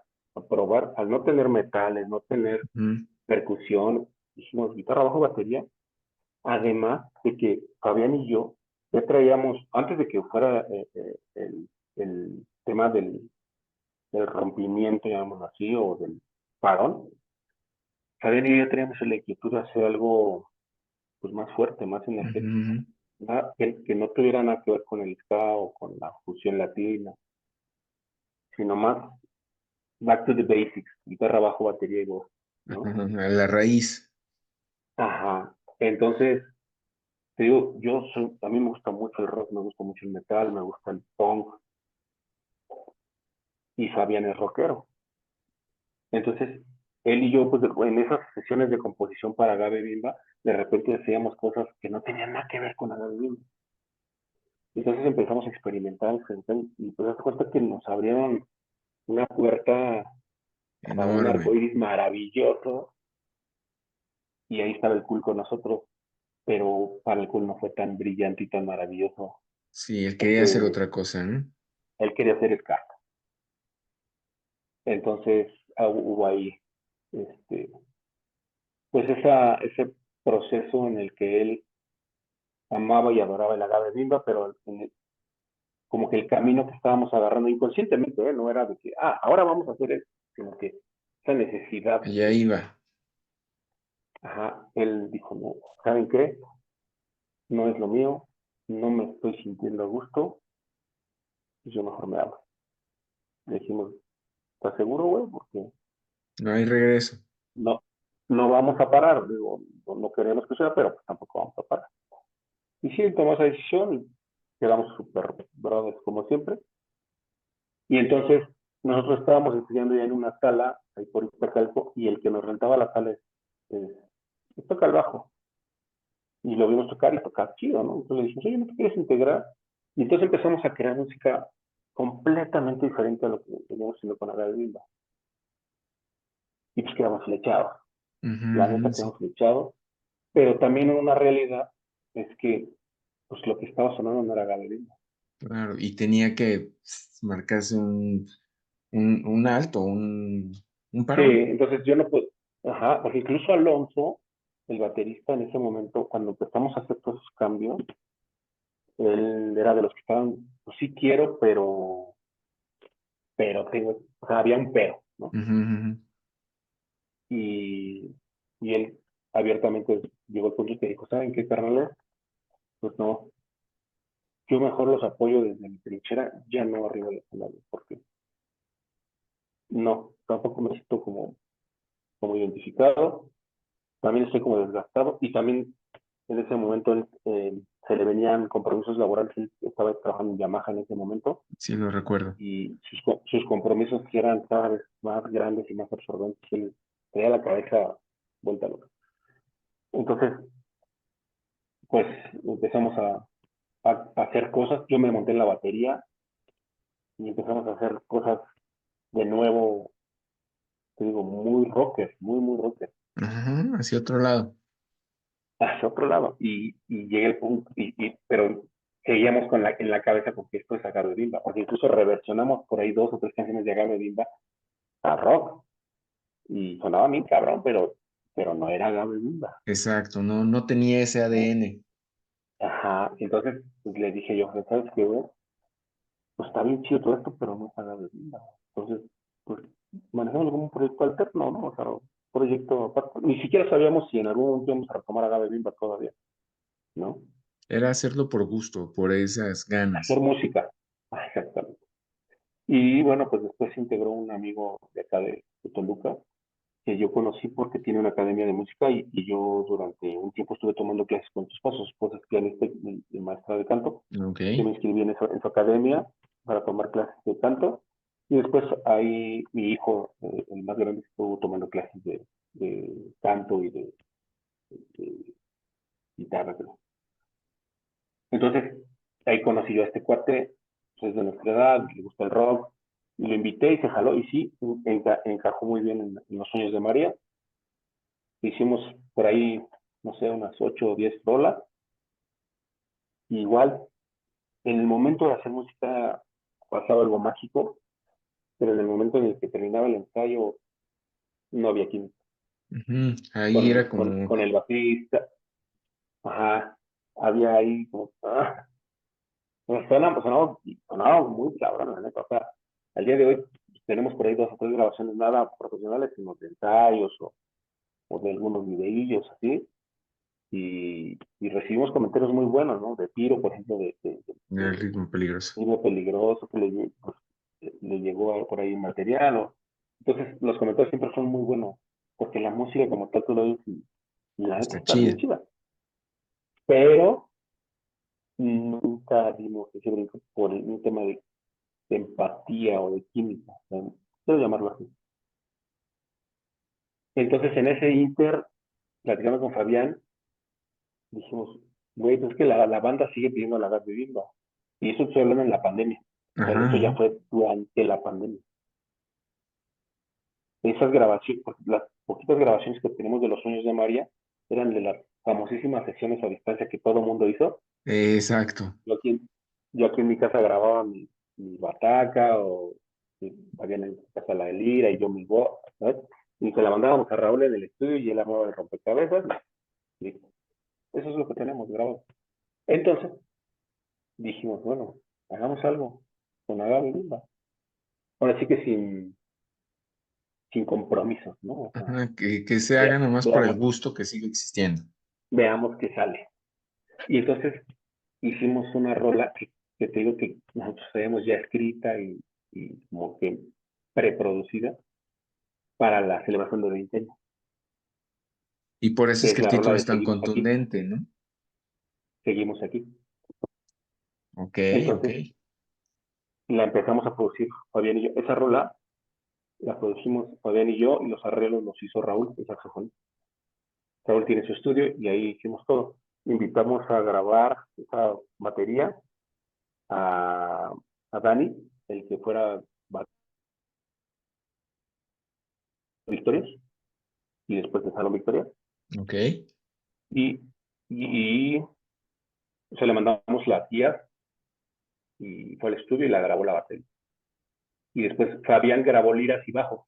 probar, al no tener metales, no tener Ujú. percusión, hicimos guitarra, bajo, batería, además de que Fabián y yo ya traíamos, antes de que fuera el tema del rompimiento, llamémoslo así, o del Parón. Fabián y yo ya teníamos la inquietud de hacer algo pues más fuerte, más energético. Ujú. Nada, que no tuviera nada que ver con el ska o con la fusión latina, sino más back to the basics, guitarra, bajo, batería y voz, ¿no? Ajá, a la raíz. Ajá. Entonces, te digo, a mí me gusta mucho el rock, me gusta mucho el metal, me gusta el punk, y Fabián es rockero. Entonces, él y yo, pues en esas sesiones de composición para Gabe Bimba, de repente hacíamos cosas que no tenían nada que ver con Gabe Bimba. Entonces empezamos a experimentar, y pues das cuenta que nos abrieron una puerta a un Enorme. arco iris maravilloso, y ahí estaba el cool con nosotros, pero para el cool no fue tan brillante y tan maravilloso, Sí, él quería hacer porque otra cosa, ¿no? él quería hacer ska. Entonces hubo ahí, este, pues ese proceso en el que él amaba y adoraba el agave bimba, pero como que el camino que estábamos agarrando inconscientemente, no era de que, ahora vamos a hacer esto, sino que esa necesidad Allá iba. ajá, él dijo, no, ¿saben qué? No es lo mío, no me estoy sintiendo a gusto, y yo mejor me hago. Le dijimos, ¿estás seguro, güey? Porque No hay regreso. no, no vamos a parar, digo, no queremos que sea, pero pues tampoco vamos a parar. Y sí, tomó esa decisión y quedamos súper brothers como siempre. Y entonces nosotros estábamos estudiando ya en una sala, ahí por Iztacalco, y el que nos rentaba la sala toca el bajo. Y lo vimos tocar y tocar chido, ¿no? Entonces le dijimos, oye, ¿no te quieres integrar? Y entonces empezamos a crear música completamente diferente a lo que veníamos haciendo con Aga de Bimba. Y pues quedamos flechados. Ujú, La ujú, neta sí, quedamos flechados. Pero también una realidad es que pues lo que estaba sonando no era Aga de Bimba. claro. Y tenía que marcarse un alto, un Sí, parón. entonces yo no puedo, ajá, porque incluso Alonso, el baterista en ese momento, cuando empezamos a hacer todos esos cambios, él era de los que estaban, pues sí quiero, pero tengo, o sea, había un pero, ¿no? Ujú, ujú. Y, y él abiertamente llegó al punto y que dijo, ¿saben qué, carnales? Pues no, yo mejor los apoyo desde mi trinchera, ya no arriba del escenario, porque no, tampoco me siento como identificado, también estoy como desgastado y también en ese momento se le venían compromisos laborales, él estaba trabajando en Yamaha en ese momento Sí, lo recuerdo. y sus compromisos eran cada vez más grandes y más absorbentes, él tenía la cabeza vuelta loca. Entonces, pues empezamos a hacer cosas, yo me monté en la batería y empezamos a hacer cosas de nuevo, te digo, muy rockers, muy rockers, Ajá, hacia otro lado. hacia otro lado. Y llega el punto, pero seguíamos en la cabeza con que esto es Agave Bimba, porque incluso reversionamos por ahí 2 o 3 canciones de Agave Bimba a rock, y sonaba bien cabrón, pero no era Agave Bimba, Exacto, no, no tenía ese ¿no? ADN. Ajá, entonces pues, le dije yo, ¿sabes qué, güey? Pues está bien chido todo esto, pero no es Agave Bimba. Entonces, pues manejamos como un proyecto alterno, ¿no? O sea, un proyecto aparte. Ni siquiera sabíamos si en algún momento íbamos a retomar Agave Bimba todavía, ¿no? Era hacerlo por gusto, por esas Hacer ganas. música. Exactamente. Y bueno, pues después se integró un amigo de acá de Toluca, que yo conocí porque tiene una academia de música y yo durante un tiempo estuve tomando clases con sus esposo. Su esposa es pianista y maestra de canto. Ok, Yo me inscribí en su academia para tomar clases de canto y después ahí mi hijo, el más grande, estuvo tomando clases de canto y de guitarra, creo. Entonces, ahí conocí yo a este cuate, pues, es de nuestra edad, le gusta el rock, y lo invité y se jaló, y sí, encajó muy bien en los sueños de María. Hicimos por ahí, no sé, unas 8 o 10 rolas, y igual, en el momento de hacer música pasaba algo mágico, pero en el momento en el que terminaba el ensayo no había química. ujú. Ahí Con, era con, como, con el bajista, ajá, había ahí como, sonaba muy cabrón, la neta, o sea, Al día de hoy tenemos por ahí 2 o 3 grabaciones nada profesionales, sino de ensayos o de algunos videillos así, y recibimos comentarios muy buenos, ¿no? De Tiro, por ejemplo, El de ritmo peligroso. Ritmo Peligroso, que pues, le llegó por ahí material. Entonces, los comentarios siempre son muy buenos, porque la música como tal, tú lo dices, y la neta Está está bien chido. chida. Pero nunca dimos ese brinco por un tema de empatía o de química, ¿no? Quiero llamarlo así. Entonces, en ese inter, platicando con Fabián, dijimos, güey, pues es que la banda sigue pidiendo la gas de Bimba. Y eso estoy hablando en la pandemia. O sea, Ajá, eso ya ajá. fue durante la pandemia. Esas grabaciones, pues, las poquitas grabaciones que tenemos de los sueños de María, eran de las famosísimas sesiones a distancia que todo mundo hizo. Exacto. Yo aquí, yo aquí en mi casa grababa mi bataca, o Fabián en su casa la de lira, y yo mi voz, ¿sabes? Y se la mandábamos a Raúl en el estudio y él armaba el rompecabezas. Y eso es lo que tenemos grabado. Entonces dijimos, bueno, hagamos algo con Agave Limba. Ahora sí que sin compromisos, ¿no? O sea, Ajá, que se haga nomás por el veamos, gusto que sigue existiendo. veamos qué sale. Y entonces hicimos una rola que te digo que nosotros tenemos ya escrita y como que preproducida para la celebración de 20 años, Y por eso que es es que el la rola título de es tan Seguimos aquí, contundente, ¿no? seguimos aquí. Ok, ok. Entonces la empezamos a producir Fabián y yo. Esa rola la producimos Fabián y yo, y los arreglos los hizo Raúl, el saxofón. Raúl tiene su estudio y ahí hicimos todo. Invitamos a grabar esa batería a Dani, el que fuera Victorias, y después de Salón Victorias. Ok. Y, y, o sea, le mandamos las guías y fue al estudio y la grabó la batería. Y después Fabián grabó liras y bajo.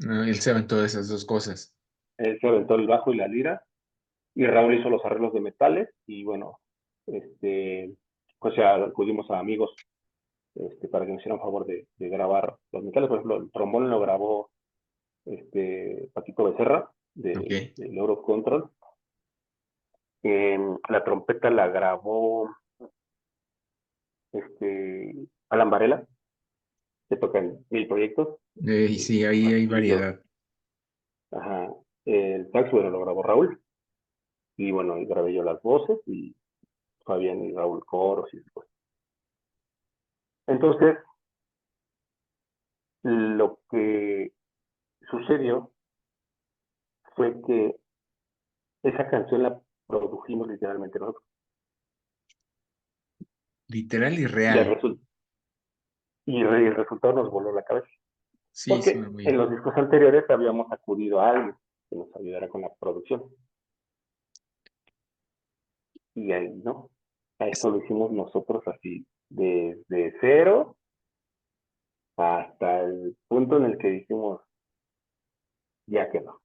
Ah, él sabe todas esas dos cosas. Él se aventó el bajo y la lira, y Raúl hizo los arreglos de metales. Y bueno, pues ya acudimos a amigos para que nos hicieran favor de grabar los metales. Por ejemplo, el trombón lo grabó Paquito Becerra Ok. de Euro Control. La trompeta la grabó Alan Varela, que toca en 1000 proyectos. Y sí, ahí hay Y yo, variedad. ajá, el sax, bueno, lo grabó Raúl. Y bueno, y grabé yo las voces, y Fabián y Raúl coros y después. Entonces, lo que sucedió fue que esa canción la produjimos literalmente nosotros. Literal y Y real. el resultado nos voló la cabeza. Sí, suena Porque muy en bien. los discos anteriores habíamos acudido a alguien que nos ayudara con la producción. Y ahí no. A esto lo hicimos nosotros así, desde cero hasta el punto en el que dijimos, ya quedó.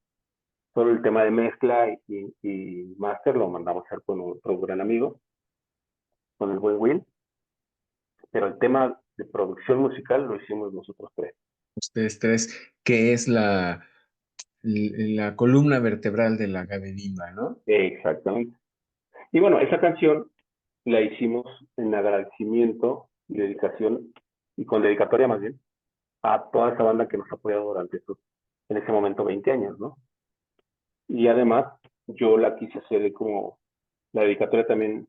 Solo el tema de mezcla y máster lo mandamos a hacer con otro gran amigo, con el buen Will, pero el tema de producción musical lo hicimos nosotros tres. Ustedes tres, que es la columna vertebral de la Gabedimba, ¿no? Exactamente. Y bueno, esa canción la hicimos en agradecimiento y dedicación, y con dedicatoria más bien, a toda esa banda que nos ha apoyado durante estos, en ese momento, 20 años, ¿no? Y además, yo la quise hacer como la dedicatoria también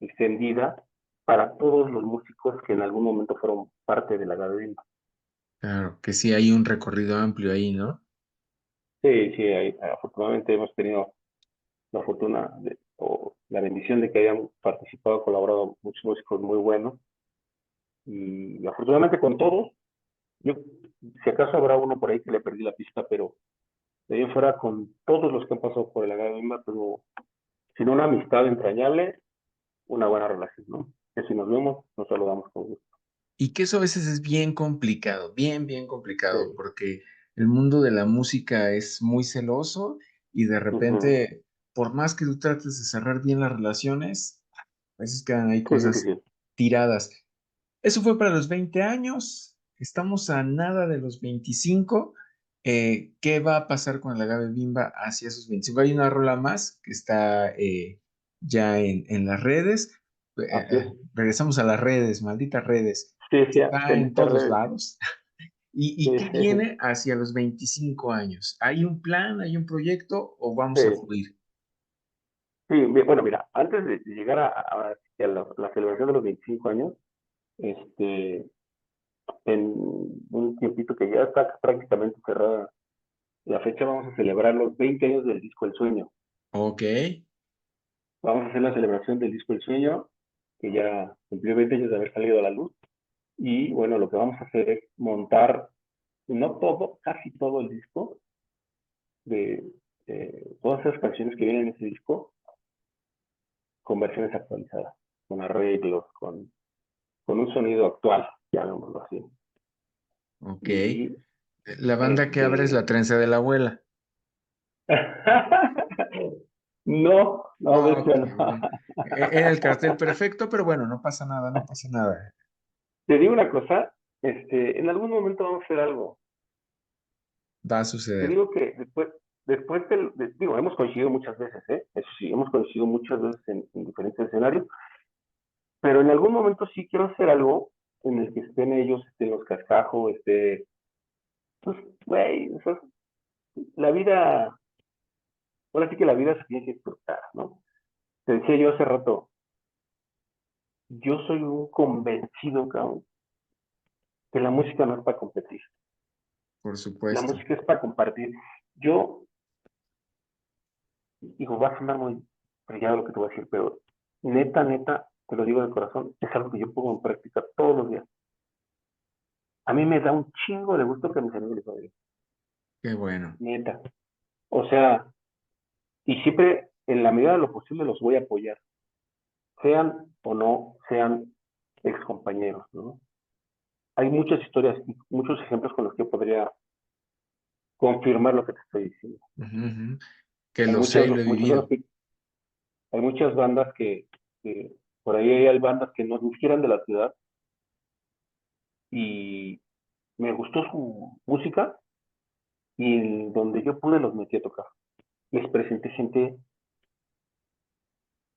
extendida para todos los músicos que en algún momento fueron parte de la Gabriela. Claro, que sí hay un recorrido amplio ahí, ¿no? Sí, sí, afortunadamente hemos tenido la fortuna o la bendición de que hayan participado, colaborado muchos músicos muy buenos, y afortunadamente con todos. Yo, si acaso habrá uno por ahí que le perdí la pista, pero de ahí en fuera, con todos los que han pasado por el Academia, tengo, sin una amistad entrañable, una buena relación, ¿no? Que si nos vemos, nos saludamos con gusto. Y que eso a veces es bien complicado, bien, bien Sí. complicado, porque el mundo de la música es muy celoso y de Ujú. repente, por más que tú trates de cerrar bien las relaciones, a veces quedan ahí Sí, es cosas difícil. tiradas. Eso fue para los 20 años. Estamos a nada de los 25. ¿Qué va a pasar con el agave bimba hacia esos 25? Hay una rola más que está ya en las redes. Así es. Regresamos a las redes, malditas redes. Sí, sí, Está en benditas todos redes. lados. ¿Y Sí, qué viene hacia los 25 años? ¿Hay un plan, hay un proyecto o sí, vamos a fluir? sí, bueno, mira, antes de llegar a la celebración de los 25 años, este, en un tiempito que ya está prácticamente cerrada la fecha, vamos a celebrar los 20 años del disco El Sueño. Ok. Vamos a hacer la celebración del disco El Sueño, que ya cumplió 20 años de haber salido a la luz. Y bueno, lo que vamos a hacer es montar, no todo, casi todo el disco, de todas esas canciones que vienen en ese disco, con versiones actualizadas, con arreglos, con un sonido actual, llamémoslo así. Ok. Y La banda que abre es este. la trenza de la abuela. No, no, de Ok, hecho no. ok. Era el cartel perfecto, pero bueno, no pasa nada, no pasa nada. Te digo una cosa, en algún momento vamos a hacer algo. Va a Te suceder. digo que después digo, hemos coincidido muchas veces, ¿eh? Eso sí, hemos coincidido muchas veces en diferentes escenarios, pero en algún momento sí quiero hacer algo en el que estén ellos, estén los cascajos, pues, güey, o sea, la vida, ahora sí que la vida se tiene que disfrutar, ¿no? Te decía yo hace rato, yo soy un convencido, cabrón, que la música no es para competir, Por la supuesto. música es para compartir. Yo, digo, va a sonar muy brillado lo que te voy a decir, pero neta, neta, te lo digo de corazón, es algo que yo pongo en práctica todos los días. A mí me da un chingo de gusto que a mis amigos les vaya bien, Qué bueno. neta. O sea, y siempre en la medida de lo posible los voy a apoyar, sean o no sean ex compañeros, ¿no? Hay muchas historias y muchos ejemplos con los que podría confirmar lo que te estoy diciendo. Ujú, ujú. Que Hay lo sé muchas, y lo he muchas, vivido. hay muchas bandas que por ahí hay bandas que no ni siquiera eran de la ciudad y me gustó su música y en donde yo pude los metí a tocar. Les presenté gente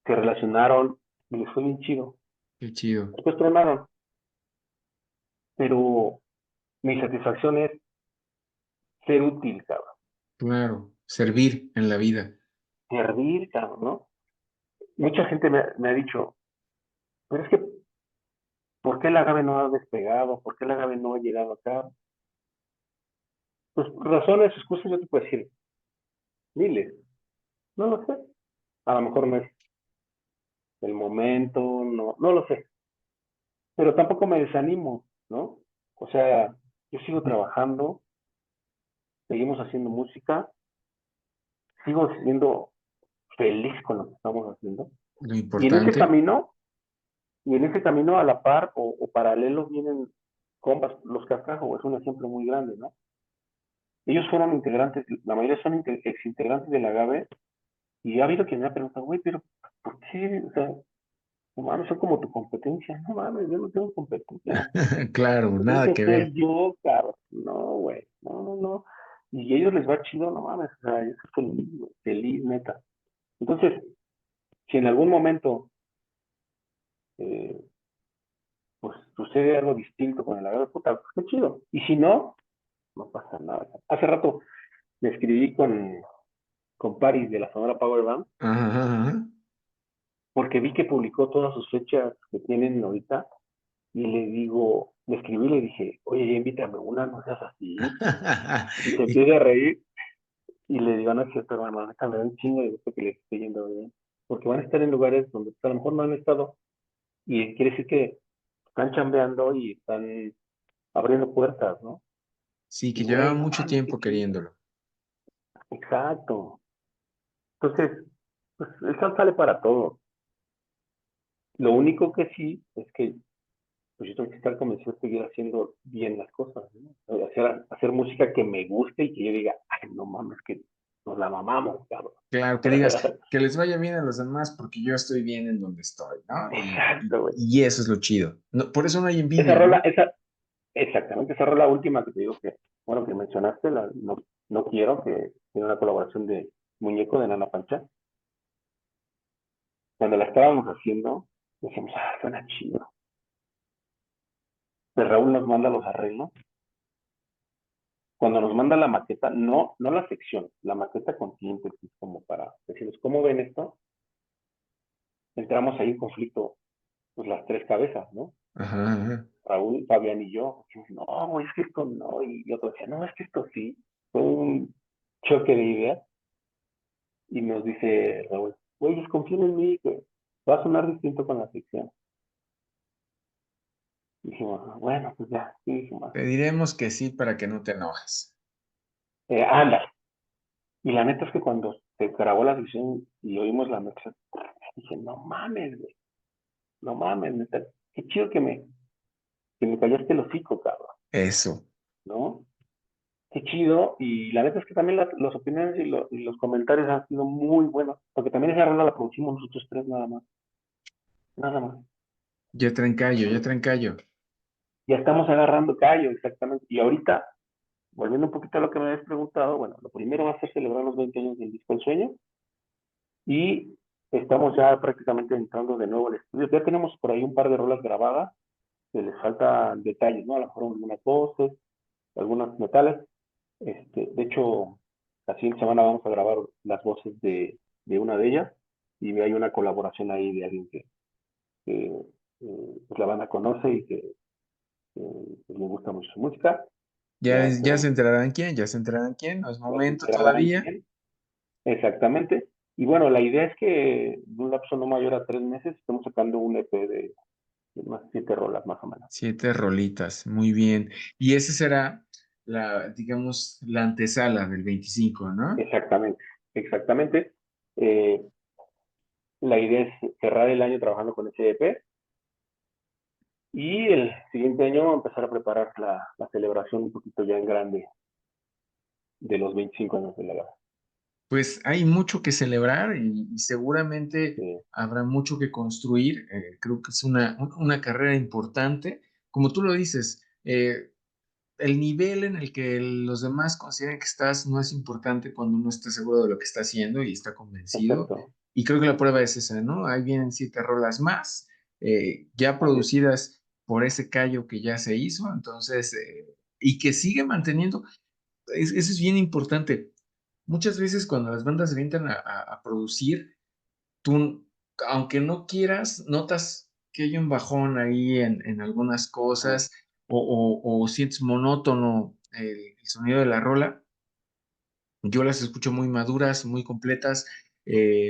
que relacionaron y les fue bien chido. Qué chido. Después tronaron, pero mi satisfacción es ser útil, cabrón. Claro. Servir en la vida. Servir, cabrón, ¿no? Mucha gente me ha dicho, pero es que, ¿por qué el agave no ha despegado? ¿Por qué el agave no ha llegado acá? Pues razones, excusas, yo te puedo decir miles. No lo sé. A lo mejor no es el momento, no, no lo sé. Pero tampoco me desanimo, ¿no? O sea, yo sigo trabajando, seguimos haciendo música, sigo siendo feliz con lo que estamos haciendo. Lo Y en ese importante. camino, a la par o paralelo vienen compas, los Cascajo, es un ejemplo muy grande, ¿no? Ellos fueron integrantes, la mayoría son ex integrantes del Agave, y ha habido quien me ha preguntado, güey, pero ¿por qué? O sea, no mames, son como tu competencia. No mames, yo no tengo competencia. Claro, Tengo nada que que ser ver. yo, cabrón. No, güey, no, no, no. Y a ellos les va chido, no mames, o sea, yo estoy feliz, güey, feliz, neta. Entonces, si en algún momento eh, pues sucede algo distinto con el Agave, puta, pues qué chido. Y si no, no pasa nada. Hace rato me escribí con Paris de la Sonora Power Band, Ajá, ajá. porque vi que publicó todas sus fechas que tienen ahorita, y le digo, le escribí y le dije, oye, ya invítame una, no seas así. Y se Y empieza a reír, y le digo, no es cierto, hermano, neta, me da un chingo de gusto que les esté yendo bien. Porque van a estar en lugares donde a lo mejor no han estado, y quiere decir que están chambeando y están abriendo puertas, ¿no? sí, Y que llevaba güey, no mucho mames, qué tiempo chido. queriéndolo. Exacto. Entonces, pues el sol sale para todo. Lo único que sí es que pues yo tengo que estar convencido de seguir haciendo bien las cosas, ¿no? Hacer música que me guste y que yo diga, ay, no mames, que nos la mamamos, cabrón. Claro, que digas que les vaya bien a los demás porque yo estoy bien en donde estoy, ¿no? Exacto, güey. Y eso es lo chido. No, por eso no hay Esa envidia, rola, ¿no? exactamente, esa rola última que te digo que, bueno, que mencionaste, no, no quiero, que tiene una colaboración de Muñeco de Nana Pancha. Cuando la estábamos haciendo, decíamos, suena chido. De Raúl nos manda los arreglos. Cuando nos manda la maqueta, no la sección, la maqueta con síntesis, como para decirles, ¿cómo ven esto? Entramos ahí en conflicto, pues las tres cabezas, ¿no? Ajá, ajá. Raúl, Fabián y yo, decimos, no, güey, es que esto no, y otro decía, no, es que esto sí. Fue un choque de ideas, y nos dice Raúl, güey, confíen en mí, que va a sonar distinto con la sección. Y dijimos, bueno, pues ya, sí, dijimos, Te diremos que sí para que no te enojes. anda. Y la neta es que cuando se grabó la sección y oímos la mezcla, dije, no mames, güey, no mames, neta, qué chido que me callaste el hocico, cabrón, Eso. ¿no? Qué chido, y la neta es que también las opiniones y los comentarios han sido muy buenos, porque también esa rola la producimos nosotros tres nada más, nada más. Ya traen callo, ya traen callo. Ya estamos agarrando callo, exactamente. Y ahorita, volviendo un poquito a lo que me habías preguntado, bueno, lo primero va a ser celebrar los 20 años del disco El Sueño, y estamos ya prácticamente entrando de nuevo al estudio. Ya tenemos por ahí un par de rolas grabadas, que les faltan detalles, ¿no? A lo mejor algunas voces, algunos metales. De hecho, la siguiente semana vamos a grabar las voces de una de ellas, y hay una colaboración ahí de alguien que pues la banda conoce y pues, le gusta mucho su música. Ya, Ya ya se quedamos, enterarán quién, ya se enterarán quién, no es ya se momento enterarán todavía. quién exactamente. Y bueno, la idea es que en un lapso no mayor a 3 meses estemos sacando un EP de unas 7 rolas más o menos. 7 rolitas, muy bien. Y esa será la, digamos, la antesala del 25, ¿no? Exactamente, exactamente. Eh, la idea es cerrar el año trabajando con ese EP, y el siguiente año empezar a preparar la celebración un poquito ya en grande de los 25 años de la banda. Pues hay mucho que celebrar y seguramente Sí, habrá mucho que construir. Creo que es una carrera importante. Como tú lo dices, el nivel en el que los demás consideran que estás no es importante cuando uno está seguro de lo que está haciendo y está convencido. exacto, Y creo que la prueba es esa, ¿no? Ahí vienen 7 rolas más, ya así es, producidas por ese callo que ya se hizo, entonces, y que sigue manteniendo. Eso es bien importante. Muchas veces cuando las bandas se avientan a producir, tú, aunque no quieras, notas que hay un bajón ahí en algunas ajá, cosas o sientes monótono el sonido de la rola. Yo las escucho muy maduras, muy completas,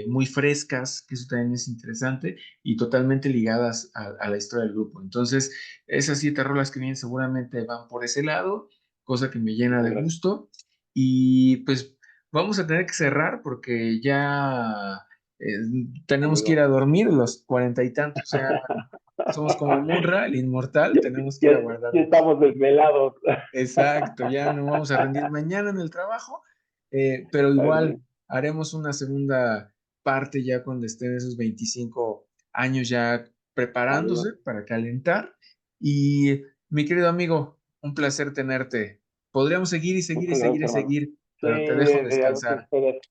muy frescas, que eso también es interesante, y totalmente ligadas a la historia del grupo. Entonces, esas 7 rolas que vienen seguramente van por ese lado, cosa que me llena muchas de gracias. gusto. Y pues vamos a tener que cerrar porque ya eh, tenemos que ir Amigo. a dormir los 40 y tantos, o sea, somos como Munra, el inmortal, ya, tenemos que ya, ir a ya guardarnos. estamos desvelados. Exacto, ya nos vamos a rendir mañana en el trabajo, pero igual Así, haremos una segunda parte ya cuando estén esos 25 años ya preparándose amigo, para calentar. Y mi querido amigo, un placer tenerte. Podríamos seguir y seguir y muchas seguir gracias, y hermano. seguir, Sí, pero te dejo de algo que descansar. ustedes.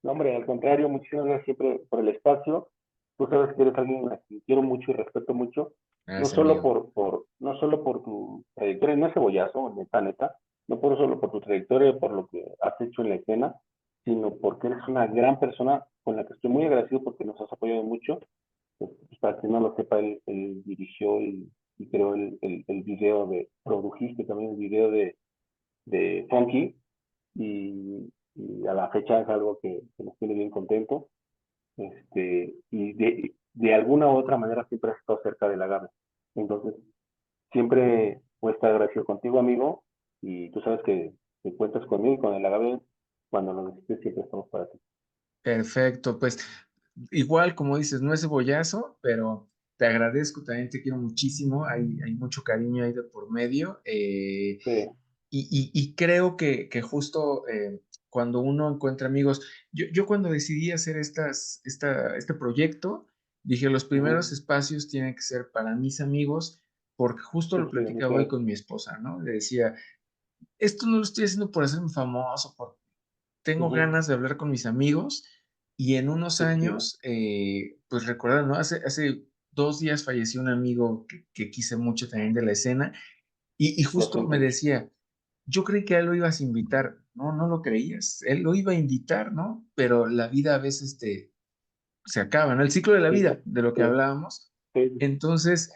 No, hombre, al contrario, muchísimas gracias siempre por el espacio. Tú sabes que eres alguien a quien quiero mucho y respeto mucho, no Gracias, solo amigo. no solo por tu trayectoria, no es cebollazo, neta, neta, no por solo por tu trayectoria, por lo que has hecho en la escena, sino porque eres una gran persona con la que estoy muy agradecido porque nos has apoyado mucho. Pues, para quien no lo sepa, él dirigió y creó el video produjiste también el video de Funky, y a la fecha es algo que nos tiene bien contentos. Y de alguna u otra manera siempre has estado cerca del agave. Entonces, siempre voy a estar agradecido contigo, amigo, y tú sabes que cuentas conmigo y con el agave. Cuando lo necesites, siempre estamos para ti. Perfecto, pues igual como dices, no es cebollazo, pero te agradezco, también te quiero muchísimo, hay mucho cariño ahí de por medio. Sí, Y creo que justo cuando uno encuentra amigos, yo cuando decidí hacer este proyecto, dije, los primeros Ujú. espacios tienen que ser para mis amigos, porque justo Sí, lo sí, platicaba hoy claro. con mi esposa, ¿no? Le decía, esto no lo estoy haciendo por hacerme famoso, tengo Ujú. ganas de hablar con mis amigos y en unos Qué chido. años, pues recordar, ¿no? Hace 2 días falleció un amigo que quise mucho también de la escena y Lo justo siento me mucho. decía, yo creí que a él lo ibas a invitar. No, no lo creías. Él lo iba a invitar, ¿no? Pero la vida a veces se acaba, ¿no? El ciclo de la Sí, vida, de lo que sí, hablábamos. sí, Entonces,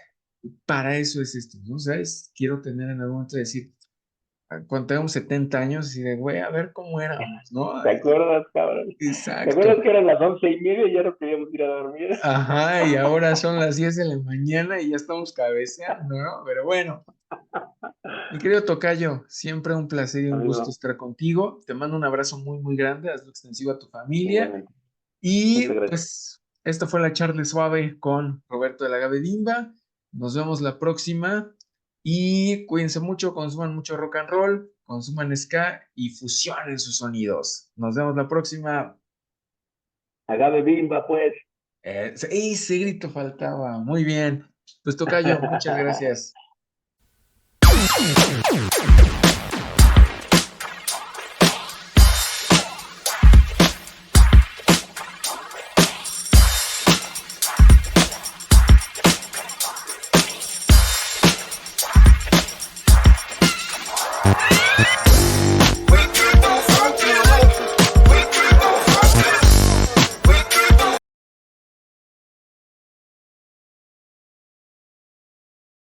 para eso es esto, ¿no? ¿Sabes? Quiero tener en algún momento decir, cuando tengamos 70 años, y de, güey, a ver cómo éramos, ¿no? ¿te acuerdas, cabrón? ¿Te Exacto. acuerdas que eran las 11:30 y ya no queríamos ir a dormir? Ajá, y ahora son las 10 de la mañana y ya estamos cabeceando, ¿no? Pero bueno, mi querido Tocayo, siempre un placer y un gusto Amigo, estar contigo. Te mando un abrazo muy, muy grande, hazlo extensivo a tu familia. igualmente. Muchas Y gracias. pues, esta fue la charla suave con Roberto de la Gabedimba. Nos vemos la próxima. Y cuídense mucho, consuman mucho rock and roll, consuman ska y fusionen sus sonidos. Nos vemos la próxima. Agave bimba, pues. Ese grito faltaba. Muy bien. Pues Tocayo, muchas gracias.